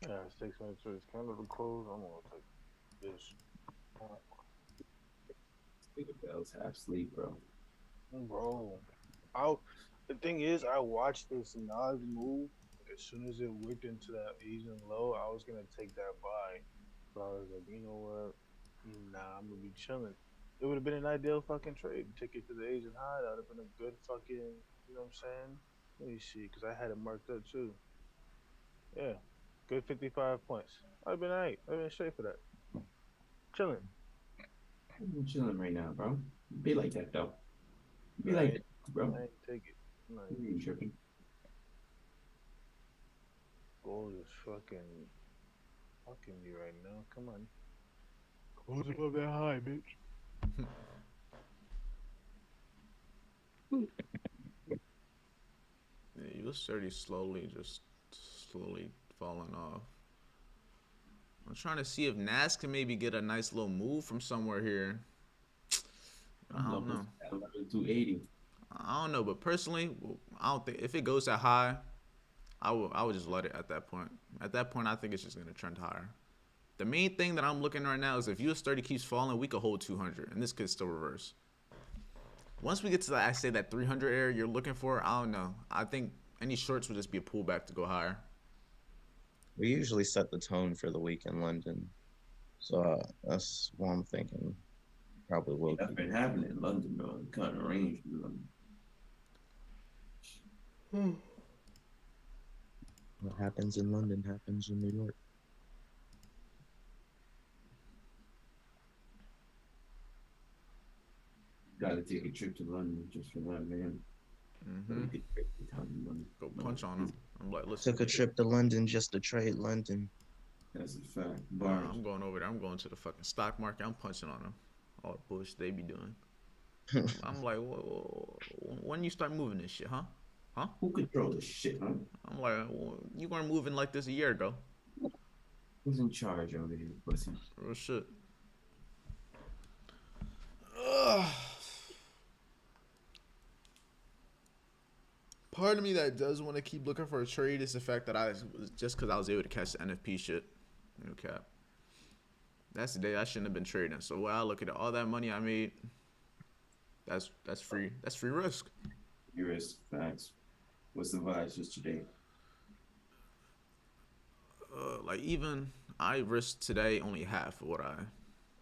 Yeah, 6 minutes to this candle to close. I'm gonna take this. Nigga Bells half sleep, bro. Bro, the thing is, I watched this Nas move. As soon as it whipped into that Asian low, I was gonna take that buy. But I was like, you know what? Nah, I'm gonna be chilling. It would have been an ideal fucking trade. Ticket to the Asian high. That would have been a good fucking. You know what I'm saying? Let me see, cause I had it marked up too. Yeah, good 55 points. I've been alright. I've been straight for that. Chilling. I'm chilling right now, bro. Be like that though. Be I like ain't, that, bro. I ain't take it. Like, You ain't tripping. gold is fucking me right now. Come on. Gold's above that high, bitch. Yeah, you was already just slowly falling off. I'm trying to see if Nas can maybe get a nice little move from somewhere here. I don't know. 280. I don't know, but personally, I don't think if it goes that high, I would just let it at that point. At that point, I think it's just gonna trend higher. The main thing that I'm looking right now is if US 30 keeps falling, we could hold 200, and this could still reverse. Once we get to that, I say that 300 area you're looking for, I don't know. I think any shorts would just be a pullback to go higher. We usually set the tone for the week in London, so that's what I'm thinking. Probably will. That's been happening in London, bro. Kind of range in London. What happens in London happens in New York. Got to take a trip to London just for that, man. Mm-hmm. Go punch on him. I'm like, listen. Took a trip to London just to trade London. That's a fact. Bars. I'm going over there. I'm going to the fucking stock market. I'm punching on them. All the bullshit they be doing. I'm like, whoa, when you start moving this shit, huh? Huh? Who control this shit, huh? I'm like, you weren't moving like this a year ago. Who's in charge over here, pussy? Real shit. Ugh. Part of me that does want to keep looking for a trade is the fact that I was just because I was able to catch the NFP shit. No cap. That's the day I shouldn't have been trading. So when I look at it, all that money I made, that's free. That's free risk. Free risk, facts. What's the vibes just today? Like even I risked today only half of what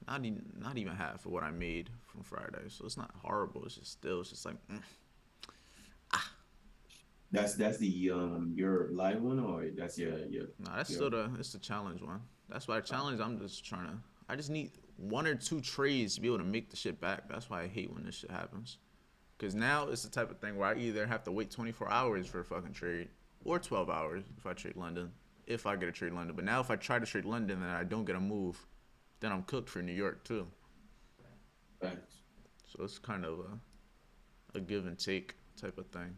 not even half of what I made from Friday. So it's not horrible. It's just still, it's just like. That's the your live one, or that's your Nah, that's still it's the challenge one. That's why I challenge. I just need 1 or 2 trades to be able to make the shit back. That's why I hate when this shit happens. Cause now it's the type of thing where I either have to wait 24 hours for a fucking trade or 12 hours if I trade London. If I get a trade London, but now if I try to trade London and I don't get a move, then I'm cooked for New York too. Facts. So it's kind of a give and take type of thing.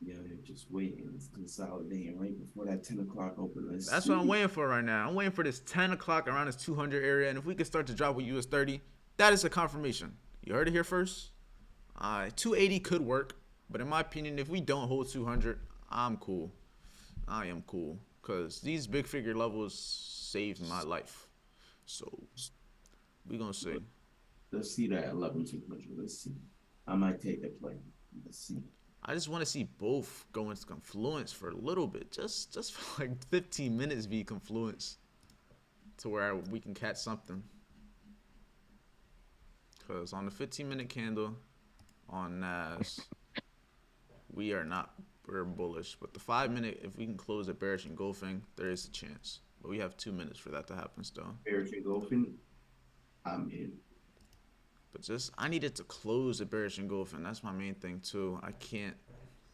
Yeah, they're just waiting. It's consolidating right before that 10 o'clock open. That's what I'm waiting for right now. I'm waiting for this 10 o'clock around this 200 area. And if we can start to drop with US 30, that is a confirmation. You heard it here first. 280 could work. But in my opinion, if we don't hold 200, I'm cool. I am cool. Because these big figure levels saved my life. So, we going to see. Let's see that 11,200. Let's see. I might take the play. Let's see. I just want to see both go into confluence for a little bit. Just for like 15 minutes be confluence. To where we can catch something. Because on the 15-minute candle on NAS, we're bullish. But the 5-minute, if we can close the bearish engulfing, there is a chance. But we have 2 minutes for that to happen still. Bearish engulfing, I'm in. But I needed to close the bearish engulfing. That's my main thing too. I can't.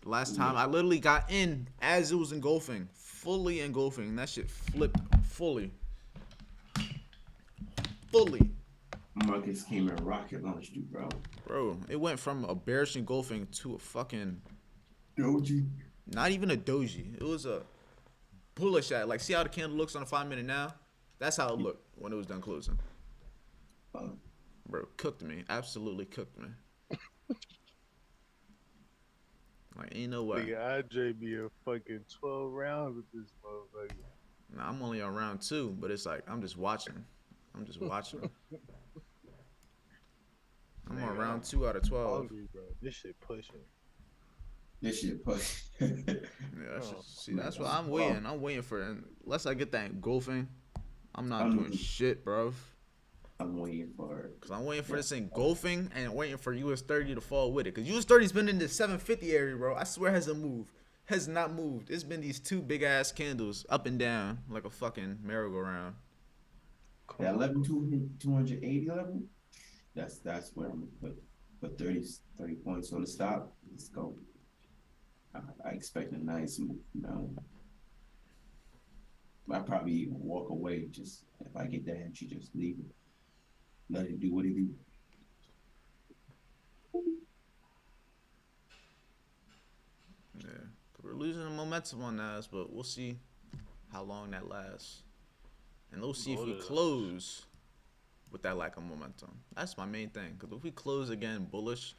Last time I literally got in as it was engulfing, fully engulfing. And that shit flipped fully. Markets came and rocket launched you, bro. Bro, it went from a bearish engulfing to a fucking doji. Not even a doji. It was a bullish at. Like, see how the candle looks on a 5-minute now? That's how it looked when it was done closing. Bro, cooked me. Absolutely cooked me. Like, ain't no way. Nigga, IJ be a fucking 12 rounds with this motherfucker. Nah, I'm only on round 2, but it's like, I'm just watching. I'm on round 2 out of 12. Hungry, bro. This shit pushing. Yeah, see, that's what I'm waiting. I'm waiting for it. Unless I get that engulfing, I'm not I'm- doing shit, bro. I'm waiting for. Cause I'm waiting for this engulfing and waiting for US 30 to fall with it. Cause US 30's been in the 750 area, bro. I swear hasn't moved. Has not moved. It's been these two big ass candles up and down like a fucking merry-go-round. That 280 level. That's where I'm gonna put 30 points on the stop. Let's go. I expect a nice move. I probably even walk away. Just if I get that entry, just leave it. Let it do what it do. Yeah, we're losing the momentum on that, but we'll see how long that lasts, and we'll see if we close with that lack of momentum. That's my main thing. Because if we close again bullish,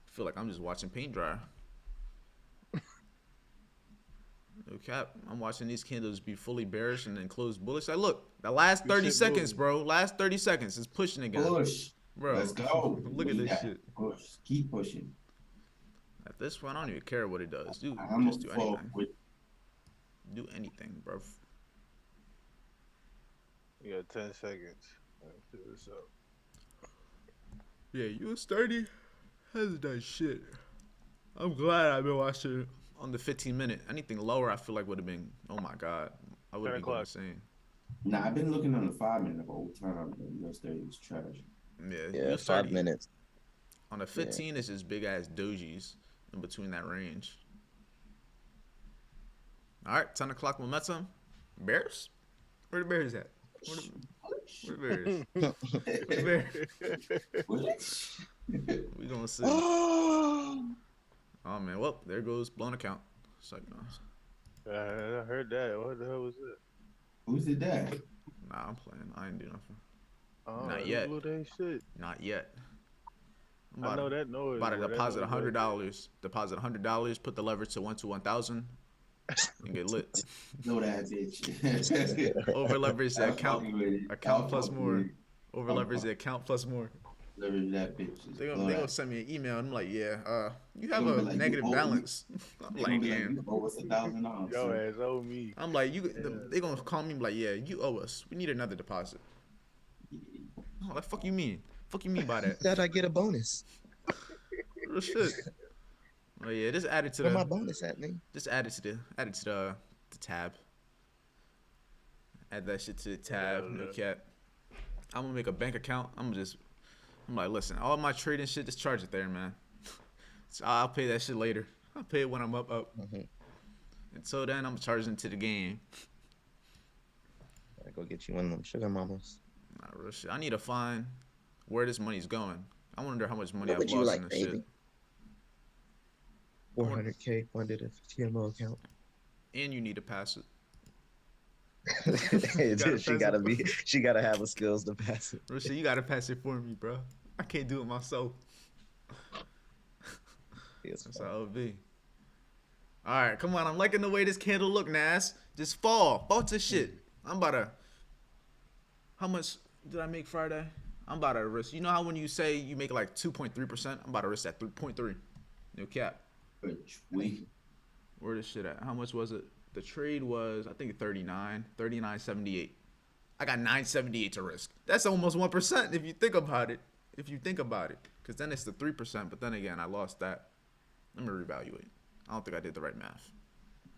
I feel like I'm just watching paint dry. No cap. I'm watching these candles be fully bearish and then close bullish. Like, look, the last 30 seconds, bro. Last 30 seconds is pushing again. Push. Bro, Let's go. Look at this shit. Push. Keep pushing. At this point, I don't even care what it does. Dude, I'm just do anything. Do anything, bro. You got 10 seconds. Let's do this up. Yeah, US 30 hasn't done shit. I'm glad I've been watching it on the 15-minute. Anything lower, I feel like would have been, oh my god, I would have been going insane. Nah, I've been looking on the 5-minute the whole time. The US 30 is trash. Yeah, 5 minutes. On the 15, it's just big ass dojis in between that range. All right, 10 o'clock momentum. Bears? Where the Bears at? Where the Bears? Where the Bears? We gonna see. Oh man, well, there goes blown account. It's like, no. I heard that. What the hell was it? Who's it that? Nah, I'm playing. I ain't do nothing. Oh, Not yet. Shit. Not yet. I know that noise. About to deposit $100. Deposit $100. Put the leverage to 1 to 1,000. And get lit. Know that bitch. Over leverage the account plus more. Over leverage the account plus more. Leverage that bitch. They gonna send me an email and I'm like, yeah, you have a negative balance. I'm like, damn. You owe us $1,000. Yo ass owe me. I'm like, they gonna call me like, yeah, you owe us. We need another deposit. Oh, like, fuck you mean? Fuck you mean by that? That I get a bonus. Real shit. Oh yeah, just add it to Where my bonus at, nigga? Just add it to the tab. Add that shit to the tab. No cap. I'm gonna make a bank account. I'm like, listen, all my trading shit, just charge it there, man. So I'll pay that shit later. I'll pay it when I'm up. Mm-hmm. Until then, I'm charging to the game. I go get you one of them sugar mamas. Nah, real shit. I need to find where this money's going. I wonder how much money What I've would you lost like, in this baby? shit. 400K funded a TMO account. And you need to pass it. She gotta have the skills to pass it. Real shit, you gotta pass it for me, bro. I can't do it myself. That's how it would be. All right, come on. I'm liking the way this candle look, Nas. Just fall to shit. I'm about to. How much did I make Friday? I'm about to risk. You know how when you say you make like 2.3%, I'm about to risk that 3.3. No cap. Where this shit at? How much was it? The trade was, I think, 39.78. I got 9.78 to risk. That's almost 1% if you think about it. Because then it's the 3%. But then again, I lost that. Let me reevaluate. I don't think I did the right math.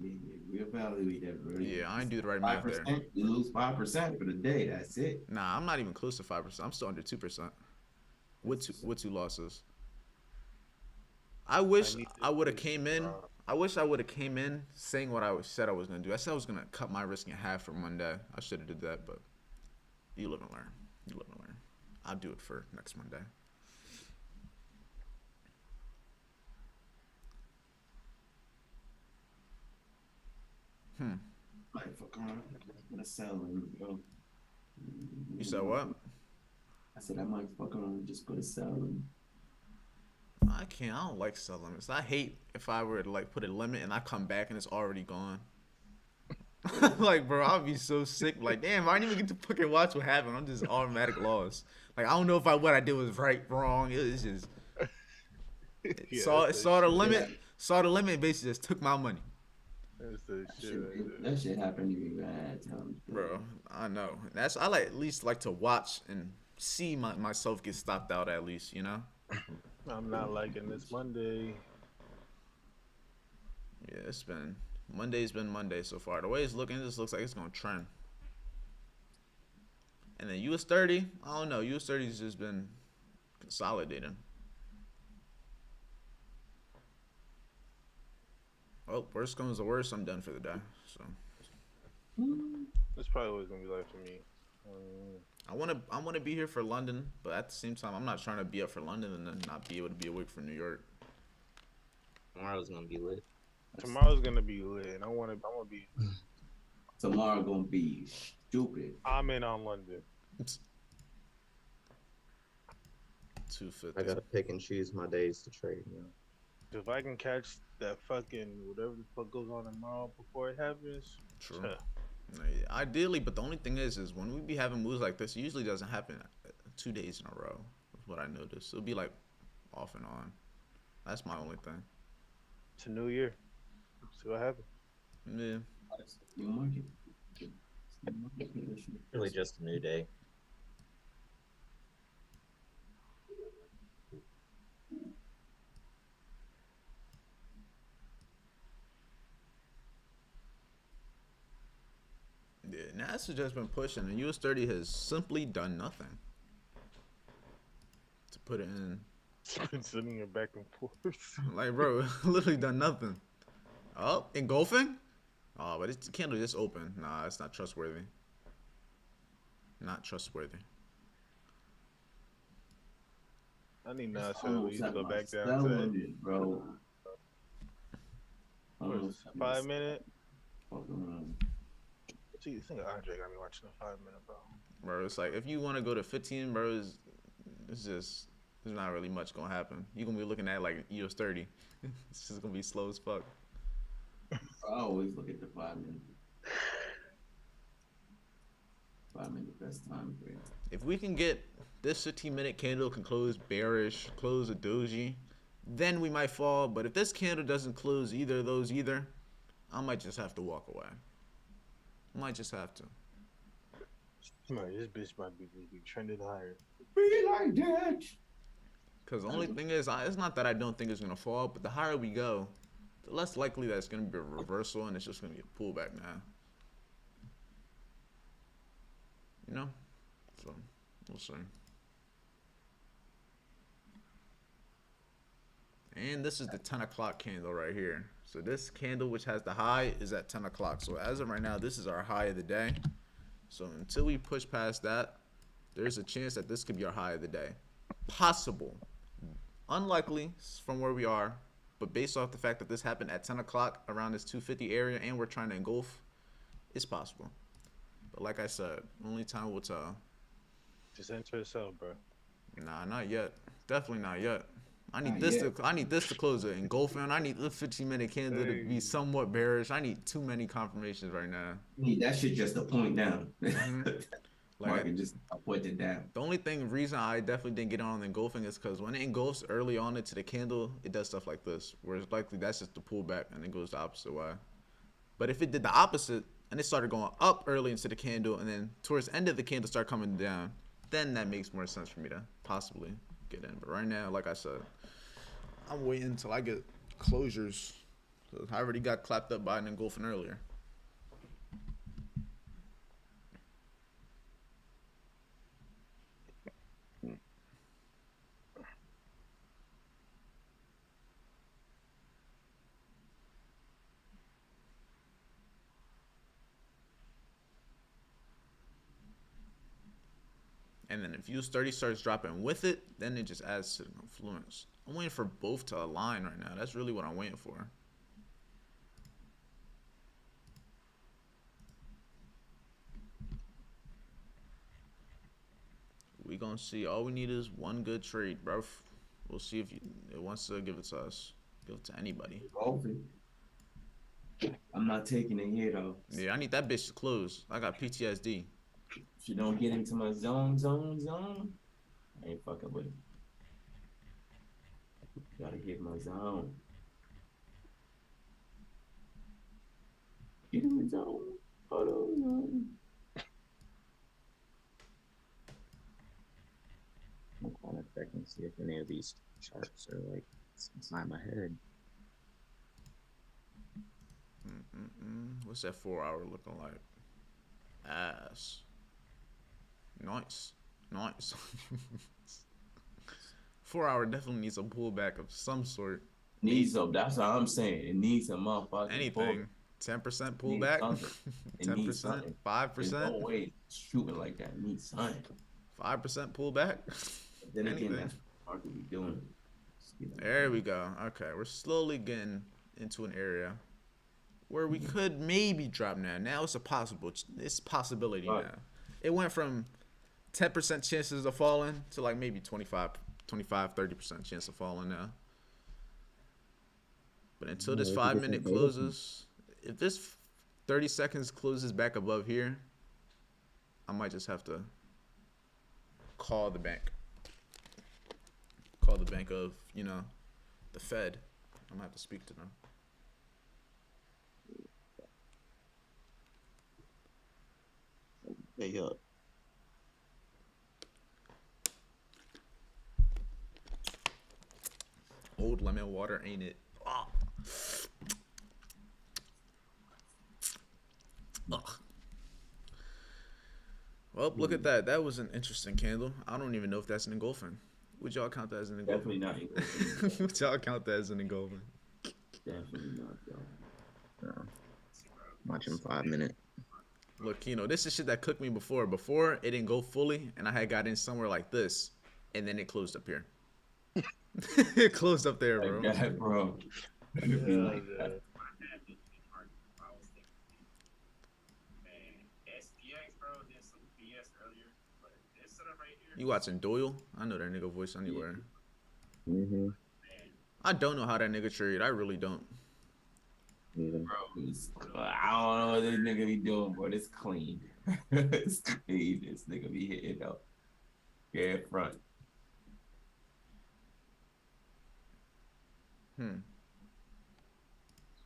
Reevaluate that, bro. Yeah, I didn't do the right math there. You lose 5% for the day. That's it. Nah, I'm not even close to 5%. I'm still under 2%. With two losses. I wish I would have came in. I wish I would have came in saying what I said I was gonna do. I said I was gonna cut my risk in half for Monday. I should have did that, but you live and learn. I'll do it for next Monday. Might fuck around. I'm gonna sell them, bro. You said what? I said I might fuck around and just put a sell them. I can't. I don't like sell limits. I hate if I were to like put a limit and I come back and it's already gone. Like, bro, I'll be so sick. Like, damn, I didn't even get to fucking watch what happened. I'm just automatic loss. Like, I don't know if what I did was right, wrong. It's just saw the limit. Saw the limit. And basically just took my money. That's the That shit shit, right there. that shit happened to me bad times, Bro, I know. That's I like at least like to watch and see myself get stopped out at least, you know? I'm not liking this Monday. Yeah, Monday's been Monday so far. The way it's looking, it just looks like it's gonna trend. And then US 30, I don't know. US 30's just been consolidating. Well, worst comes to worst, I'm done for the day. So That's probably what it's gonna be like for me. I wanna be here for London, but at the same time, I'm not trying to be up for London and then not be able to be awake for New York. Tomorrow's gonna be lit. Tomorrow's gonna be lit, and I wanna be. Tomorrow gonna be stupid. I'm in on London. 250. I gotta pick and choose my days to trade. You know? If I can catch that fucking whatever the fuck goes on tomorrow before it happens, True. Ideally, but the only thing is when we be having moves like this, it usually doesn't happen 2 days in a row. Is what I noticed. It'll be like off and on. That's my only thing. it's a new year. See what happens. Yeah. New market. Really, just a new day. Yeah, NASA's just been pushing, and US 30 has simply done nothing. To put it in, Been sending it back and forth. like, bro, literally done nothing. Oh, engulfing? Oh, but it's candle just open. Nah, it's not trustworthy. Not trustworthy. I need NASA at Almost least to at go my back down spell to that. limit, bro. What is Almost it, at my 5 minute? fuck around. See, this nigga Andre got me watching a 5 minute, bro. Bro, it's like if you want to go to 15, bro, it's just there's not really much gonna happen. You gonna be looking at like EOS 30. It's just gonna be slow as fuck. I always look at the 5 minute. 5 minute best time frame. If we can get this 15-minute candle can close bearish, close a doji, then we might fall. But if this candle doesn't close either of those either, I might just have to walk away. Might just have to. Man, this bitch might be trending higher. Be like that. Because the only thing is, it's not that I don't think it's going to fall, but the higher we go, the less likely that it's going to be a reversal and it's just going to get pulled back now. You know? So, we'll see. And this is the 10 o'clock candle right here. So this candle, which has the high, is at 10 o'clock. So as of right now, this is our high of the day. So until we push past that, there's a chance that this could be our high of the day. Possible. Unlikely from where we are, but based off the fact that this happened at 10 o'clock around this 250 area and we're trying to engulf, it's possible. But like I said, only time will tell. Just enter a cell, bro. Nah, not yet. Definitely not yet. I need this to close it. Engulfing. I need the 15-minute candle to be somewhat bearish. I need too many confirmations right now. That shit just to point down. Like, Market just point it down. The only reason I definitely didn't get on the engulfing is because when it engulfs early on into the candle, it does stuff like this. Whereas likely that's just the pullback and it goes the opposite way. But if it did the opposite and it started going up early into the candle and then towards the end of the candle start coming down, then that makes more sense for me to possibly get in. But right now, like I said, I'm waiting until I get closures. So I already got clapped up by an engulfing earlier. And then if US 30 starts dropping with it, then it just adds to the influence. I'm waiting for both to align right now. That's really what I'm waiting for. We gonna see. All we need is one good trade, bro. We'll see if it wants to give it to us. Give it to anybody. I'm not taking it here though. Yeah, I need that bitch to close. I got PTSD. If you don't get into my zone, I ain't fucking with it. Gotta get my zone. Get in the zone. Hold on. I'm kind of checking to see if any of these charts are like inside my head. What's that 4 hour looking like? Ass. Nice. 4 hour definitely needs a pullback of some sort. Needs some. That's what I'm saying. It needs a motherfucking Anything. 10% pullback. 10%. 5%. No way shooting like that. It needs something. 5% pullback. Then again, Anything. that's what market we doing. There we go. Okay, we're slowly getting into an area where we could maybe drop now. Now it's a possibility Right. now. It went from 10% chances of falling to like maybe 30% chance of falling now. But until this 5-minute closes, if this 30 seconds closes back above here, I might just have to call the bank. Call the bank of, the Fed. I'm gonna have to speak to them. Hey, up. Old lemon water, ain't it? Oh. Ugh. Well, look at that. That was an interesting candle. I don't even know if that's an engulfing. Would y'all count that as an engulfing? Definitely not. Would y'all count that as an engulfing? Definitely not, yo. No. Watching 5 minute. Look, this is shit that cooked me before. Before, it didn't go fully, and I had got in somewhere like this, and then it closed up here. It closed up there, bro. Like that, bro. It'd be like that. You watching Doyle? I know that nigga voice anywhere. Mm-hmm. I don't know how that nigga trade. I really don't. Yeah. Bro, I don't know what this nigga be doing, but it's clean. It's clean. This nigga be hitting up. Yeah, front.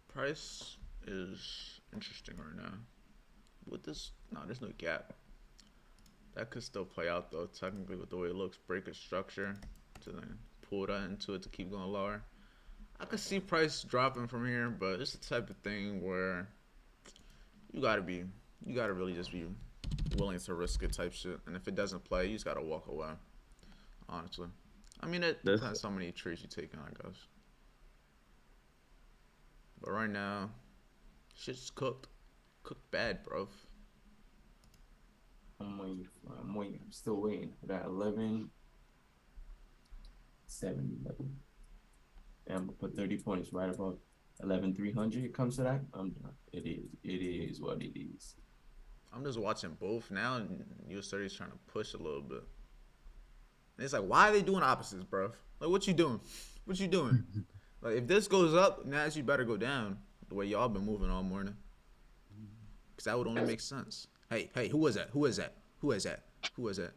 Price is interesting right now. With this, there's no gap. That could still play out though, technically with the way it looks. Break a structure to then pull that into it to keep going lower. I could see price dropping from here, but it's the type of thing where you gotta really just be willing to risk it type shit. And if it doesn't play, you just gotta walk away. Honestly. I mean, it depends how many trades you take on, I guess. But right now, shit's cooked. Cooked bad, bro. I'm waiting. I'm still waiting for that 11. 7 11. And I'm gonna put 30 points right about 11,300. It comes to that. I'm done. It is what it is. I'm just watching both now, and US 30 is trying to push a little bit. And it's like, why are they doing opposites, bro? Like, what you doing? What you doing? Like, if this goes up, now you better go down the way y'all been moving all morning. Because that would only make sense. Hey, who was that? Who was that? Who was that? Who was that?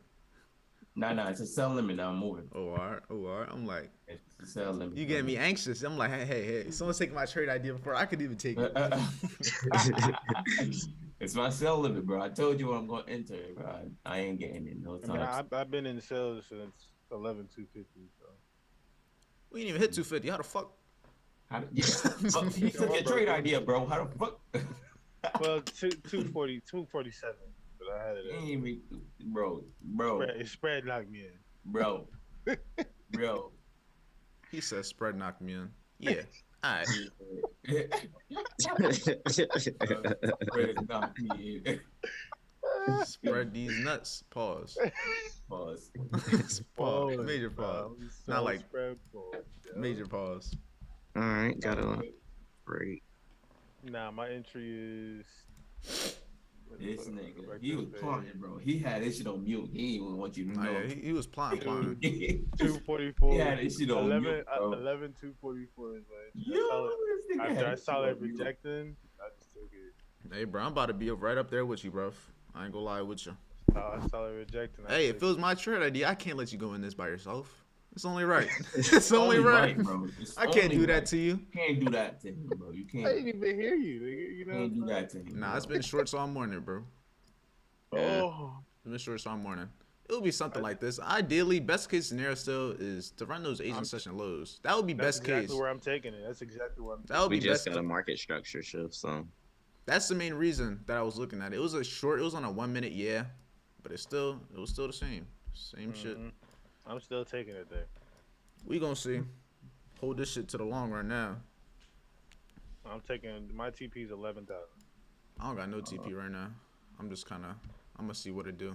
Nah, it's a sell limit now. I'm moving. Oh, all right. I'm like, It's a sell limit. you getting me anxious. I'm like, hey. Someone's taking my trade idea before I could even take it. It's my sell limit, bro. I told you I'm going to enter it, bro. I ain't getting it no I mean, time. I've been in sales since 11,250. So We didn't even hit 250. How the fuck? You took your trade idea, bro. How the fuck? well, 240, 247. But I had it. Ain't even, bro. Spread knocked me in. Bro. He says spread knocked me in. Yeah. All right. Spread knocked me in. Spread these nuts. Pause. Pause. Pause. Major pause. So Not like spread pause, yo. major pause. All right, got a break. Nah, my entry is. This nigga, he was plotting, bro. He had this shit on mute. He didn't even want you to Oh, know. yeah, he was plotting. 244. He had this shit on 11, mute, bro. 11, 244 is my entry. Yo, this nigga After had I this saw shit that on mute. rejecting, I just took it. Hey, bro, I'm about to be right up there with you, bro. I ain't gonna lie with you. I saw it rejecting. Hey, if it was my trade idea, I can't let you go in this by yourself. It's only right. It's only right. bro. It's I can't only do that right. to you. You can't do that to him, bro. You I can't. didn't even hear you, nigga. You know. Can't do that to him. Nah, bro. it's been shorts all morning, bro. Yeah. Oh, It's been shorts all morning. It'll be something like this. Ideally, best case scenario still is to run those Asian session lows. That would be that's best exactly case. where I'm taking it. That's exactly where I'm. That would We be just best. got a market structure shift, so That's the main reason that I was looking at it. It was a short. It was on a 1 minute, yeah, but it was still the same shit. Mhm. I'm still taking it there. We gonna see. Hold this shit to the long run now. I'm taking my TP is 11,000. I don't got no TP right now. I'm gonna see what it do.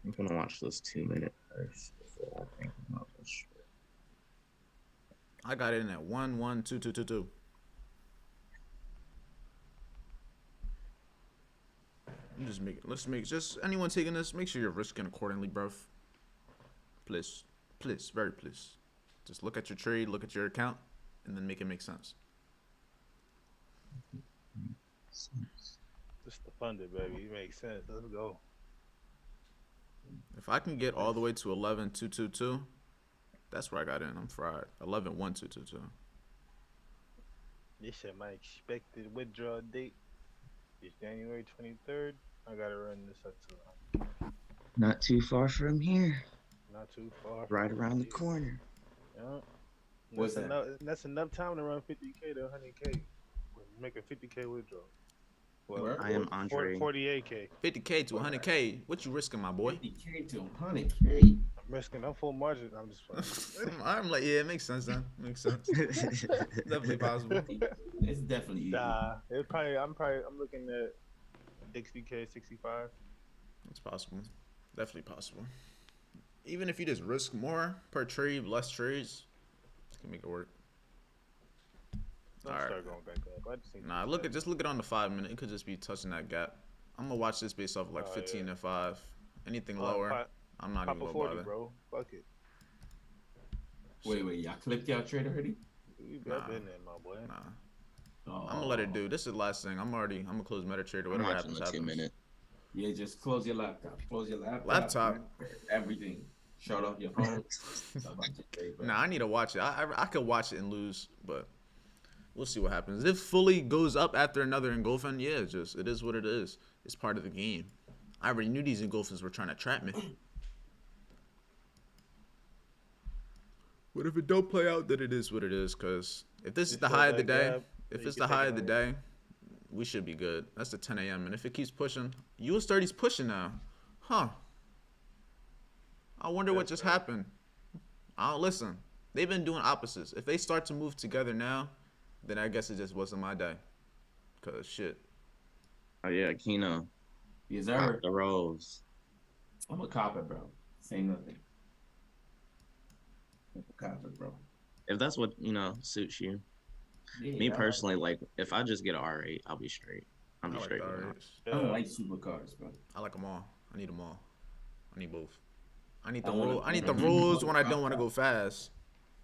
I'm gonna watch this 2 minute first before I think about this shit. I got it in at 1-1-2-2-2-2. Just anyone taking this, make sure you're risking accordingly, bruv. Please, very please. Just look at your trade, look at your account, and then make it make sense. Just to fund it, baby. It makes sense. Let's go. If I can get all the way to 11-2-2-2, that's where I got in. I'm fried. 11-1-2-2-2. This shit, my expected withdrawal date is January 23rd. I gotta run this up to Not too far from here. not too far. Right around the corner. Yeah. What's that's that? enough, that's enough time to run 50K to 100K. Make a 50K withdrawal. Well, Where? I am Andre. 48K. 50K to 100K. What you risking, my boy? 50K to 100K. I'm risking. I'm full margin. I'm just playing. I'm like, yeah, it makes sense then. Makes sense. Definitely possible. It's definitely easy. Nah, I'm looking at 60K, 65. It's possible. Definitely possible. Even if you just risk more per trade, less trades, you can make it work. Don't Alright. start going back up. I just think Nah, look at on the 5 minute. It could just be touching that gap. I'm gonna watch this based off of like Oh, 15 yeah. and 5. Anything lower, I'm not Pop even a gonna 40, bother. bro. Fuck it. Wait, y'all clipped y'all trade already? You Nah. been there, my boy. Nah, Oh. I'm gonna let it do. This is the last thing. I'm gonna close MetaTrader. I'm Whatever watching happens, the 2 happens. minute. Yeah, just close your laptop. Close your laptop. Laptop. Everything. Shut off your phone. It's about your trade, bro. Nah, I need to watch it. I could watch it and lose, but we'll see what happens. If it fully goes up after another engulfing, yeah, it is what it is. It's part of the game. I already knew these engulfings were trying to trap me. What if it don't play out? Then it is what it is. Cause if this is the fill high of the that day, gap, if then it's you the can high take of the another. day, we should be good. That's the 10 a.m. And if it keeps pushing, US30's pushing now, huh? I wonder what That's just right. happened. I don't listen. They've been doing opposites. If they start to move together now, then I guess it just wasn't my day. Cause shit. Oh yeah, Kino. Yes, Pop sir. the rolls. I'm a copper, bro. Say nothing. I'm a copper, bro. If that's what suits you. Yeah, Me I personally, like if I just get an R8, I'll be straight. I'll I be like straight. the with it. R8s. I don't like supercars, bro. I like them all. I need them all. I need both. I need I the wanna- roll. I need I the wanna- rolls when I don't want to go fast.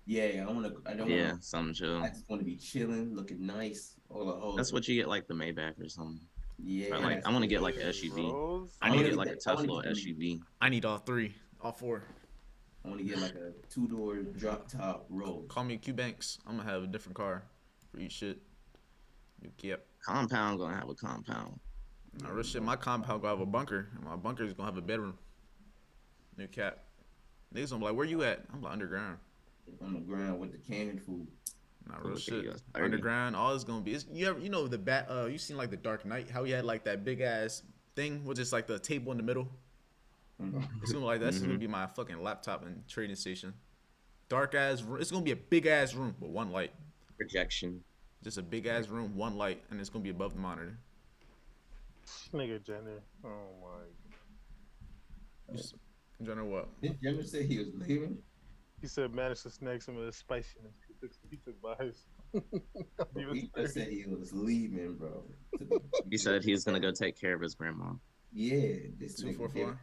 Yeah, I don't Yeah, want something chill. I just want to be chilling, looking nice. All the hoes. That's what you get like the Maybach or something. Yeah. Or like I want to get like an SUV. Rose? I need to wanna get like a get that- I wanna Tesla get the- SUV. I need all three, all four. I want to get like a 2-door drop top roll. Call me Q Banks. I'm gonna have a different car for each shit. Yep. Compound gonna have a compound. Nah, real shit. My compound gonna have a bunker. And my bunker is gonna have a bedroom. New cap. Niggas gonna be like, where you at? I'm like underground. On the ground with the canned food. Nah, real Okay, shit. you got 30. Underground. All it's gonna be. You know the bat. You seen like the Dark Knight? How he had like that big ass thing with just like the table in the middle. It's gonna be like that's gonna be my fucking laptop and trading station. Dark ass. It's gonna be a big ass room with one light. Projection. Just a big ass room, one light, and it's gonna be above the monitor. Nigga Jenner. Oh my. Jenner, what? Did Jenner say he was leaving? He said managed to snag some of the spiciness. He took Bias. He just said he was leaving, bro. He said he's gonna go take care of his grandma. Yeah, this nigga 244.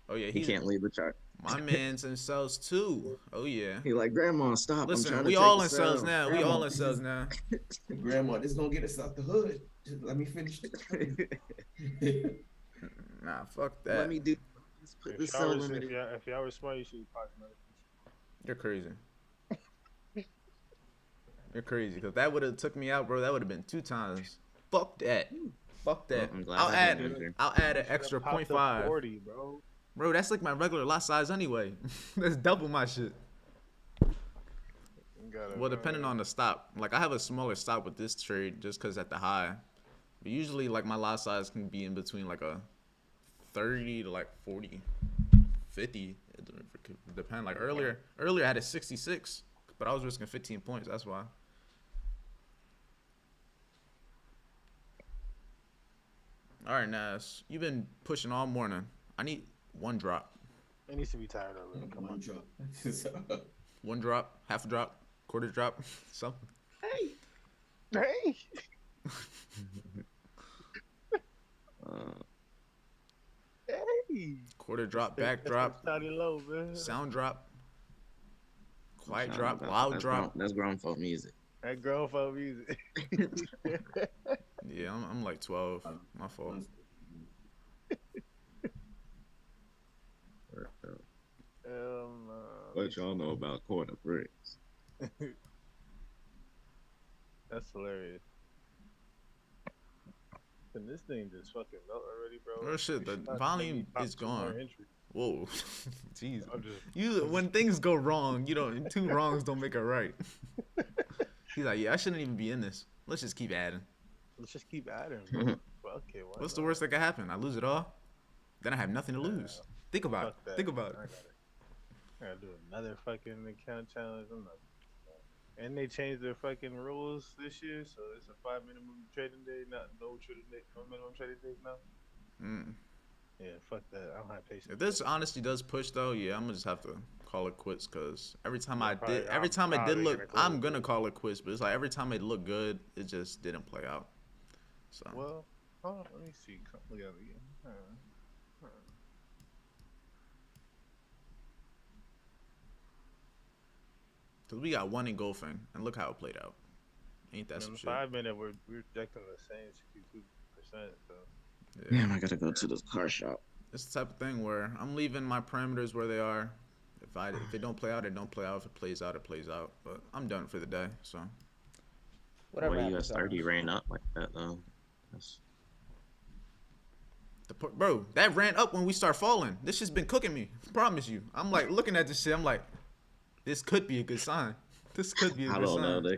Oh yeah, He can't leave the chart. My man's in cells too. Oh yeah. He like, grandma, stop. I'm Listen, trying to we take all the in cells cell." now. We Grandma, all in cells now. Grandma, this gonna get us out the hood. Just let me finish. Nah, fuck Let that. me do Let's put the cell limit in. If y'all were smart, you should pop another. You're crazy. You're crazy. Because that would have took me out, bro. That would have been 2 times. Fuck that. Fuck that. I'm glad I'll I add. didn't enter. I'll add an extra Popped the 0.5. 40, bro. Bro, that's like my regular lot size anyway. That's double my shit. Well, depending on the stop. Like, I have a smaller stop with this trade just because at the high. But usually, like, my lot size can be in between, like, a 30 to, like, 40, 50. It could depend. Like, earlier I had a 66, but I was risking 15 points. That's why. All right, Nas. You've been pushing all morning. I need 1 drop. It needs to be tired already. Come on. Drop. 1 drop, half a drop, quarter drop, something. Hey. Hey. Quarter drop, back drop, Started low, man. sound drop, quiet Shout drop, out. loud That's drop. That's grown folk music. That girl folk music. Yeah, I'm like 12. My fault. What y'all know about quarter bricks? That's hilarious. And this thing just fucking melt already, bro. Oh shit, We the should not volume maybe pop is 2 more gone. entries. Whoa, jeez. I'm just, You when things go wrong, you don't 2 wrongs don't make it right. He's like, yeah, I shouldn't even be in this. Let's just keep adding. let's just keep adding, bro. Fuck it. Why What's the not? worst that could happen? I lose it all. Then I have nothing to lose. Think about Fuck it. that. Think about it. I gotta do another fucking account challenge. I'm not. And they changed their fucking rules this year, so it's a 5 minimum trading day, not no trading day, no minimum trading days now. Mm. Yeah, fuck that. I don't have patience. If this honestly does push though, yeah, I'm gonna just have to call it quits because every time Yeah, I probably- did, every I'm time it did probably look, gonna call I'm it gonna quits. call it quits. But it's like every time it looked good, it just didn't play out. So Well, hold on, let me see. Come look at it again. because we got 1 engulfing, and look how it played out. Ain't that In some the shit? 5 minute, we're rejecting the same 62%. So Yeah. Damn, I gotta go to this car shop. It's the type of thing where I'm leaving my parameters where they are. If it don't play out, it don't play out. If it plays out, it plays out. But I'm done for the day. So Whatever. Why US 30 ran up like that though? That's... bro, that ran up when we start falling. This shit's been cooking me. Promise you. I'm like looking at this shit. I'm like, this could be a good sign. This could be a I good don't sign. know.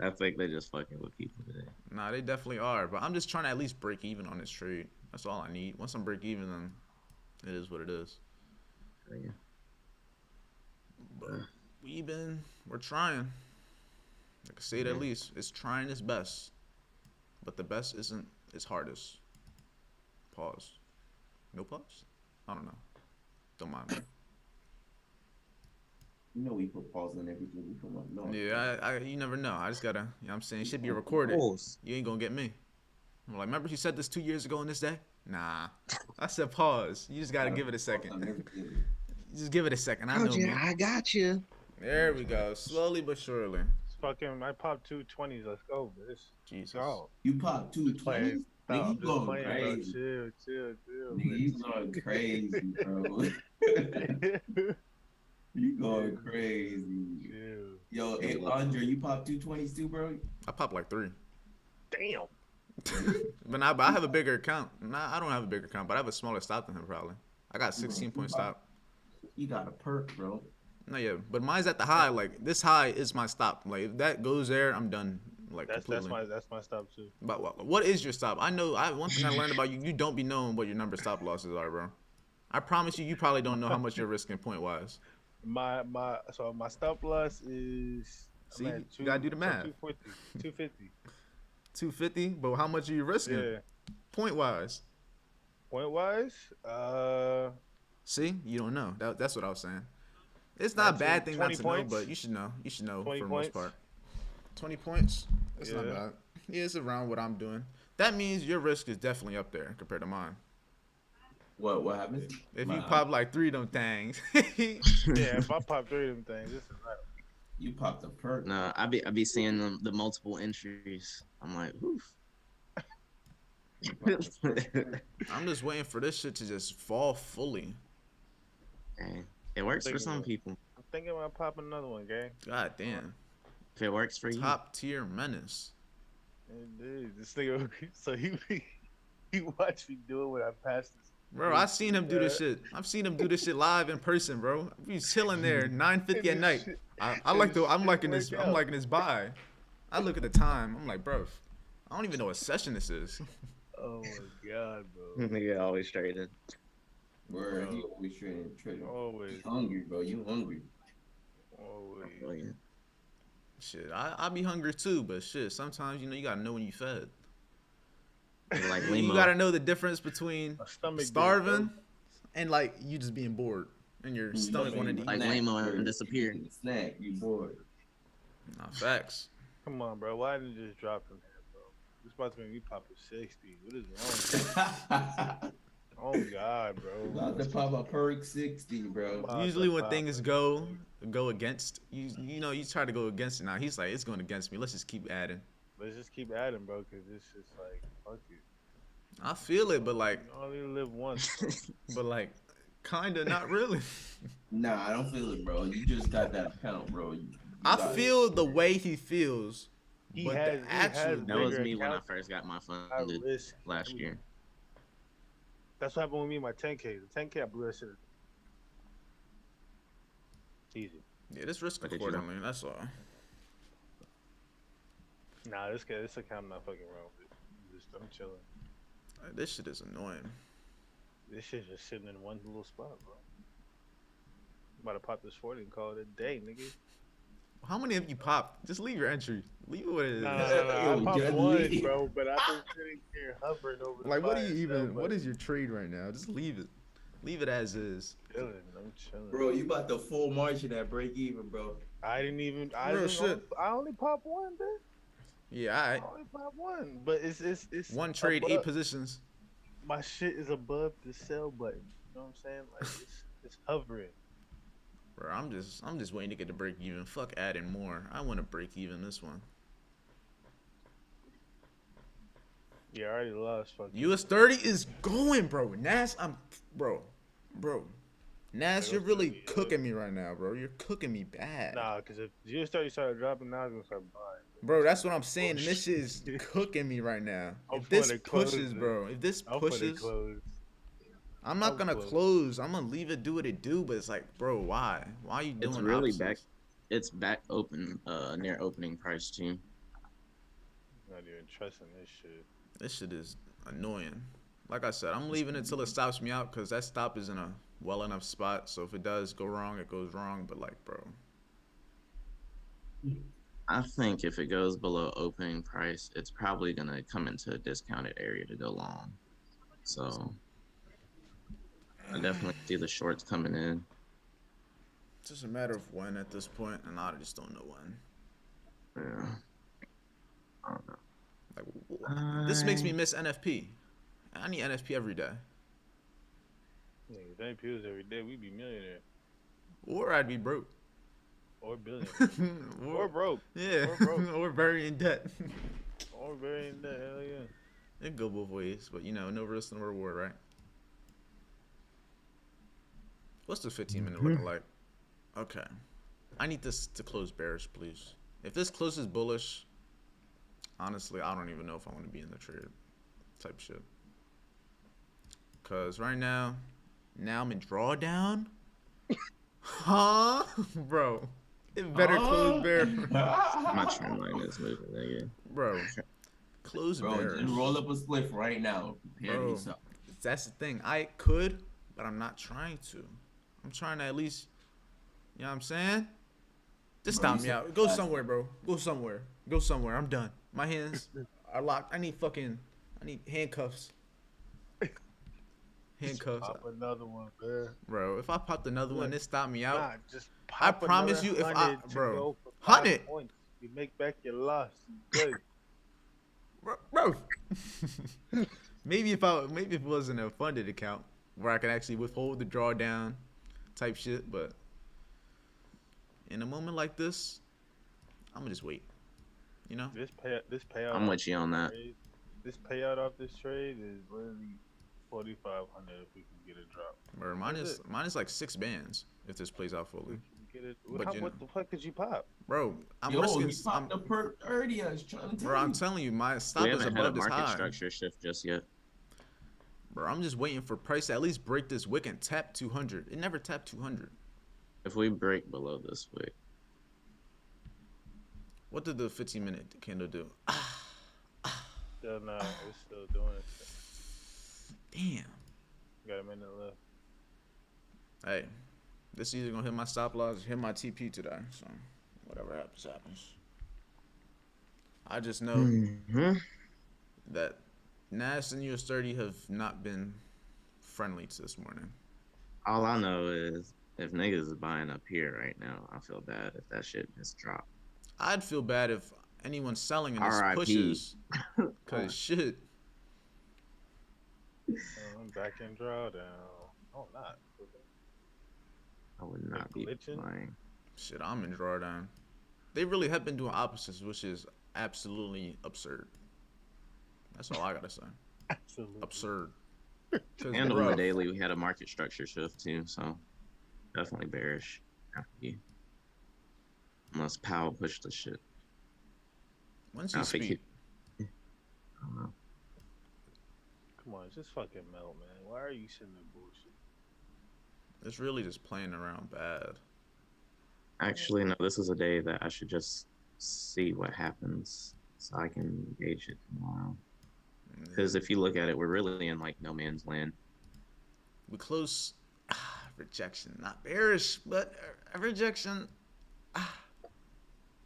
I think they're just fucking with people today. Nah, they definitely are. But I'm just trying to at least break even on this trade. That's all I need. Once I'm break even, then it is what it is. Yeah. But we're trying. I can say it at least. It's trying its best. But the best isn't its hardest. Pause. No pause? I don't know. Don't mind me. You know we put pause on everything we come up. No. Yeah, you never know. I just gotta, you know what I'm saying? It should be recorded. Pause. You ain't gonna get me. I'm like, remember you said this 2 years ago on this day? Nah. I said pause. You just gotta give it a second. Just give it a second. I know me. I got you. There we go. Slowly but surely. it's fucking. I popped 2 20s. Let's go, bitch. Jesus. Go. You pop 2 Playing. 20s? No, Nigga, I'm you just going playing, bro. crazy. Chill. Nigga, you going crazy, bro. You going crazy. Chill. Yo, hey, Andre, you pop 220s too, bro? I popped like 3. Damn. But I have a bigger account. Nah, I don't have a bigger account, but I have a smaller stop than him probably. I got 16 point stop. You got a perk, bro. No, yeah, but mine's at the high. Like this high is my stop. Like if that goes there, I'm done. Like completely. That's my stop too. But what is your stop? I know. One thing I learned about you. You don't be knowing what your number stop losses are, bro. I promise you, you probably don't know how much you're risking point wise. My stop loss is. See, I'm at you gotta do the math. 250. 250, but how much are you risking? Yeah. Point wise. Point wise, See, you don't know. That's what I was saying. It's not a bad thing not 20 to points? know, but you should know. You should know for 20 the most points? part. 20 points. That's not Yeah. bad. Yeah, it's around what I'm doing. That means your risk is definitely up there compared to mine. What happens? If you pop like 3 of them things. yeah. If I pop 3 of them things, this is right. You popped a perk. No, I be seeing the multiple entries. I'm like, oof. I'm just waiting for this shit to just fall fully. Hey, it works for some people. I'm thinking about popping another one, gang. God damn. If it works for you. Top tier menace. Dude, this nigga, so he watched me do it when I passed this. Bro, I seen him do this shit. I've seen him do this shit live in person, bro. He's chilling there, 9:50 at night. I'm liking his buy. I look at the time. I'm like, bro, I don't even know what session this is. Oh my god, bro. Nigga always trading. Word, you always trading. Always. You hungry, bro. You hungry. Always. Oh, yeah. Shit, I be hungry too, but shit, sometimes you gotta know when you fed. Like You Limo. gotta know the difference between My stomach starving and like you just being bored and your stomach wanting to eat. Like Limo and disappear. Snack, you bored. Nah, facts. Come on, bro. Why didn't you just drop him here, bro? This about to make me pop a 60. What is wrong with you? Oh god, bro. About to pop a perk 60, bro. Usually when things go against you try to go against it. Now he's like, it's going against me. Let's just keep adding. Let's just keep adding, bro, because it's just like, fuck it. I feel it, but like, You only live once, bro. but like, kinda not really. Nah, I don't feel it, bro. You just got that account, bro. I feel the way he feels, He but has- the he has actual That was bigger me when I accounts. first got my I funded risk. last year. That's what happened with me and my 10K. The 10K, I blew that shit. Easy. yeah, this risk But did you know- accordingly. That's all. Nah, this account I'm not fucking wrong with. I'm chilling. Like, this shit is annoying. This shit's just sitting in one little spot, bro. I'm about to pop this 40 and call it a day, nigga. How many have you popped? Just leave your entry. Leave it what it is. Nah, Yo, I popped just one, leave. bro, but I've been sitting here hovering over the Like, what do buy you and sell even? What button. is your trade right now? Just leave it. Leave it as is. Chilling, I'm chilling. Bro, you about to full margin at break even, bro. I didn't even. Real shit. I only popped one, bitch. Yeah, I only popped one, but it's one trade, above, 8 positions. My shit is above the sell button. You know what I'm saying? Like it's hovering. Bro, I'm just waiting to get to break even. Fuck adding more. I want to break even this one. Yeah, I already lost. Fuck. US 30 is going, bro. Nas, bro. Nas, you're really cooking me right now, bro. You're cooking me bad. Nah, because if US30 started dropping, now I'm gonna start buying. Bro, that's what I'm saying. This shit is cooking me right now. I'm If this finna close pushes, it. bro. If this I'm finna pushes, close. I'm not I'm gonna close. close. I'm gonna leave it do what it do. But it's like, bro, why? Why are you doing? It's really opposites? back. It's back open, near opening price too. Not even trusting this shit. This shit is annoying. Like I said, I'm leaving it till it stops me out because that stop is in a well enough spot. So if it does go wrong, it goes wrong. But like, bro, I think if it goes below opening price, it's probably gonna come into a discounted area to go long. So I definitely see the shorts coming in. it's just a matter of when at this point, and I just don't know when. Yeah. I don't know. Like, this makes me miss NFP. I need NFP every day, Niggas, if ain't pills every day, we be millionaire or I'd be broke. or billionaire or broke Yeah, Or broke. or very in debt. or very in debt. Hell yeah. It go both ways, but no risk, no reward, right? What's the 15-minute looking like? Okay, I need this to close bearish, please. If this closes bullish, honestly, I don't even know if I want to be in the trade type shit. Cause right now I'm in drawdown. Huh, bro? It better close bearish, My trend line is moving again. bro. Close Bro, bearish. just roll up a spliff right now. Prepare Bro. yourself. That's the thing. I could, but I'm not trying to. I'm trying to at least, you know what I'm saying? Just Bro, stop you me said out. Go that. somewhere, bro. Go somewhere. Go somewhere. I'm done. My hands are locked. I need handcuffs. Handcuffs. Pop another one, man. Bro, if I popped another one, this stopped me out. Nah, just I pop promise another you, if I- 100 to bro, go for 5 100. points. You make back your loss. You good. Bro. maybe if it wasn't a funded account where I could actually withhold the drawdown type shit, but in a moment like this, I'm gonna just wait. This payout. I'm with you on that. This payout off this trade is literally 4,500 if we can get a drop. Or That's it. mine is like 6 bands if this plays out We fully. can get it. But How, you what know, the fuck did you pop? bro, I'm Yo, risking. he popped the perk 30. I was trying to tell Bro, I'm you. telling you, my We stop is haven't had a above this market high. structure shift just yet. Bro, I'm just waiting for price to at least break this wick and tap 200. It never tapped 200. If we break below this wick, What did the 15-minute candle do? Still not. It's still doing it. Damn. Got a minute left. Hey, this either gonna hit my stop loss or hit my TP today. So whatever happens, happens. I just know Mm-hmm. that NAS and US30 have not been friendly to this morning. All I know is if niggas is buying up here right now, I feel bad if that shit just dropped. I'd feel bad if anyone selling in this RIP. pushes. Cause shit. I'm back in drawdown. Oh, not. I would not be glitching? buying. Shit, I'm in drawdown. They really have been doing opposites, which is absolutely absurd. That's all I gotta say. Absolutely. Absurd. 'Cause, And on bro, the daily, we had a market structure shift too, so definitely bearish. After you. Unless Powell pushed the shit. when's he I think speak? I don't know. Come on, just fucking melt, man. Why are you sending bullshit? It's really just playing around bad. Actually, no, this is a day that I should just see what happens so I can gauge it tomorrow. Because if you look at it, we're really in like no man's land. We close rejection, not bearish, but a rejection.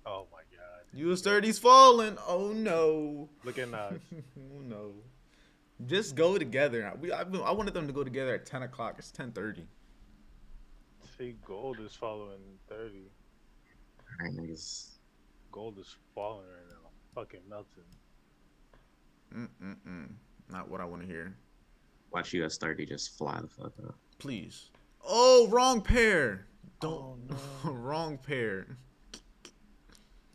Oh my god. US30's falling. Oh no. Look at Nas. Oh no. Just go together. I wanted them to go together at 10 o'clock. It's 10:30. See, gold is following 30. All right, niggas. Gold is falling right now. Fucking melting. Not what I want to hear. Watch US30 just fly the fuck up. Please. Oh, wrong pair. Don't. Oh, no. Wrong pair.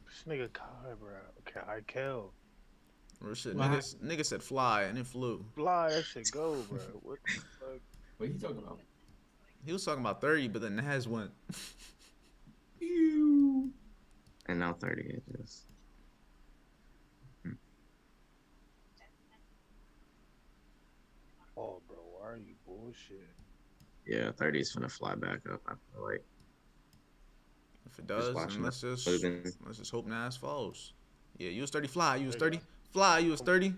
This nigga car, bro. Okay, I kill. Real shit. What? Nigga said fly and it flew. Fly, that shit go, bro. What the fuck? What are you talking about? He was talking about 30, but then Nas went. Ew. And now 30 it is. Oh, bro, why are you bullshit? Yeah, 30 is gonna fly back up. I feel like. If it does, watching then let's it. just hope Nas falls. Yeah, US30 fly, US30 fly, US30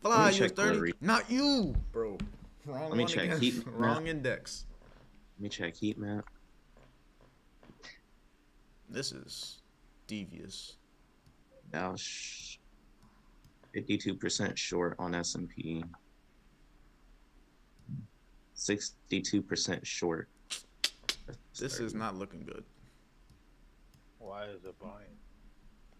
fly, Let me check US30. Corey. Not you, bro. Wrong Let me one check again. heat Wrong map. index. Let me check heat map. This is devious. Dow 52% short on S&P. 62% short. This is not looking good. Why is it buying?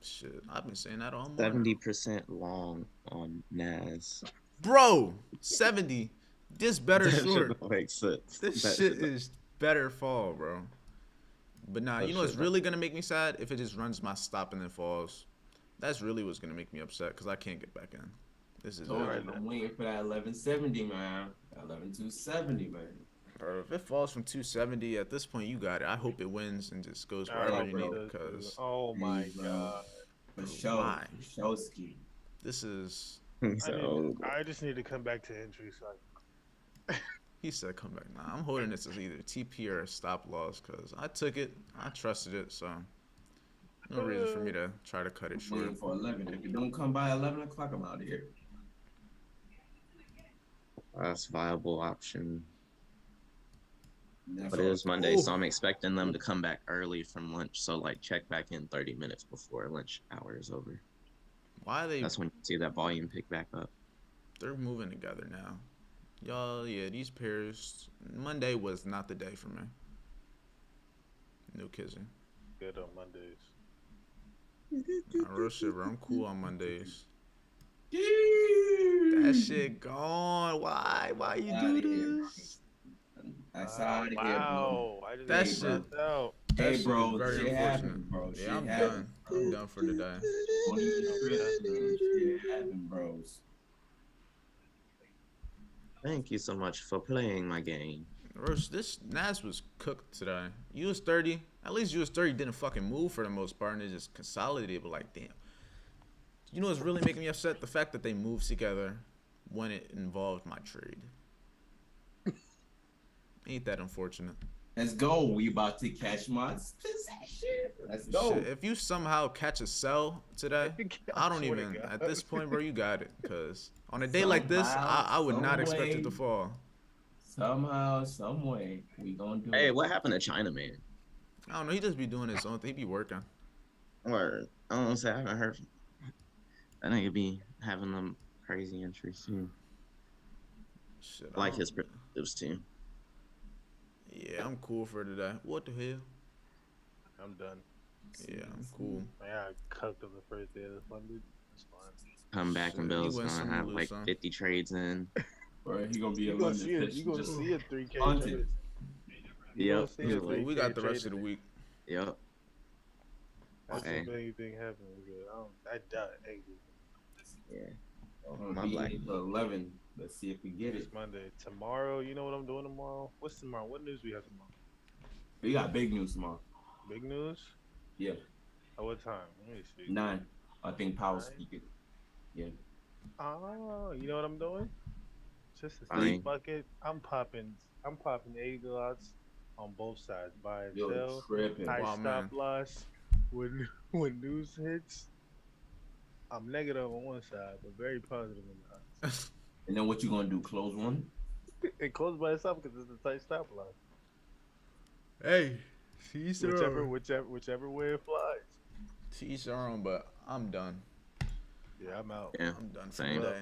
Shit, I've been saying that all morning. 70% long on NAS. Bro, 70. This better That short. shit don't make sense. This That shit shit- is better fall, bro. But nah, That you know what's shit really gonna make me sad? If it just runs my stop and then falls. That's really what's gonna make me upset because I can't get back in. This is Oh, it. I'm waiting for that 1170, man. 11270, man. Bro, if it falls from 270, at this point you got it. I hope it wins and just goes wherever Alright, you need bro. it because Oh my Please, bro. god. For sure. Why? For sure, ski. this is. So, I just need to come back to entry so He said, "Come back." Nah, I'm holding this as either TP or a stop loss because I took it, I trusted it, so no reason for me to try to cut it I'm waiting short. for 11. If it don't come by 11 o'clock, I'm out of here. last viable option. That's But it all. is Monday, Ooh. so I'm expecting them to come back early from lunch. So, like, check back in 30 minutes before lunch hour is over. Why are they? That's when you see that volume pick back up. They're moving together now. Y'all, yeah, these pairs. Monday was not the day for me. No kissing. good on Mondays. Nah, real shit, bro. I'm cool on Mondays. That That shit gone. Why? Why you do this? That's out of here, bro. Wow. I just That got shit- burnt out. That Hey, shit bro, is very shit unfortunate. happened, bro. Yeah, Shit I'm happened, done. bro. I'm done for today. Don't even stress, man. Shit happened, bros. Thank you so much for playing my game. Roach, this Nas was cooked today. US 30. At least US 30 didn't fucking move for the most part and it just consolidated. But like, damn. You know what's really making me upset? The fact that they moved together when it involved my trade. Ain't that unfortunate? Let's go. We about to catch my possession. Let's go. Shit, if you somehow catch a sell today, I don't swear to even. God. At this point, bro, you got it. Cause on a day like this, I would not expect it to fall. Somehow, some way, we gonna do Hey, it. what happened to China Man? I don't know. He just be doing his own thing. He be working. Or I don't say I haven't heard. That nigga be having them crazy entries too. Shit, I like his perspectives too. Yeah, I'm cool for today. What the hell? I'm done. Yeah, I'm cool. I got cooked on the first day of the funded. That's fine. Come back Shit, and you Bill's win gonna some, have you like lose some. 50 trades in. Bro, he gonna be a You gonna London see it? fish. You gonna just see a 3K? hunting. trade. You Yep. gonna see a Well, we 3K got the rest trade of the in week. Yep. That's Hey. if anything happens. I doubt it. Yeah. I'm My gonna be black. here for 11. Let's see if we get It's it. Monday. Tomorrow, you know what I'm doing tomorrow? What's tomorrow? What news we have tomorrow? We got big news tomorrow. Big news? Yeah, At what time? Let me see. 9. I think Powell 9? speaking. Yeah. Oh, you know what I'm doing? Just a Fine. steak bucket. I'm popping $80 on both sides. Buy and Yo, sell. tripping. High Wow, stop man. loss. When news hits, I'm negative on one side, but very positive on the other. And then what you gonna do? Close one? It closed by itself because it's a tight stop loss. Hey, tease Whichever way it flies. Tease their own, but I'm done. Yeah, I'm out. Yeah. I'm done for Same. today.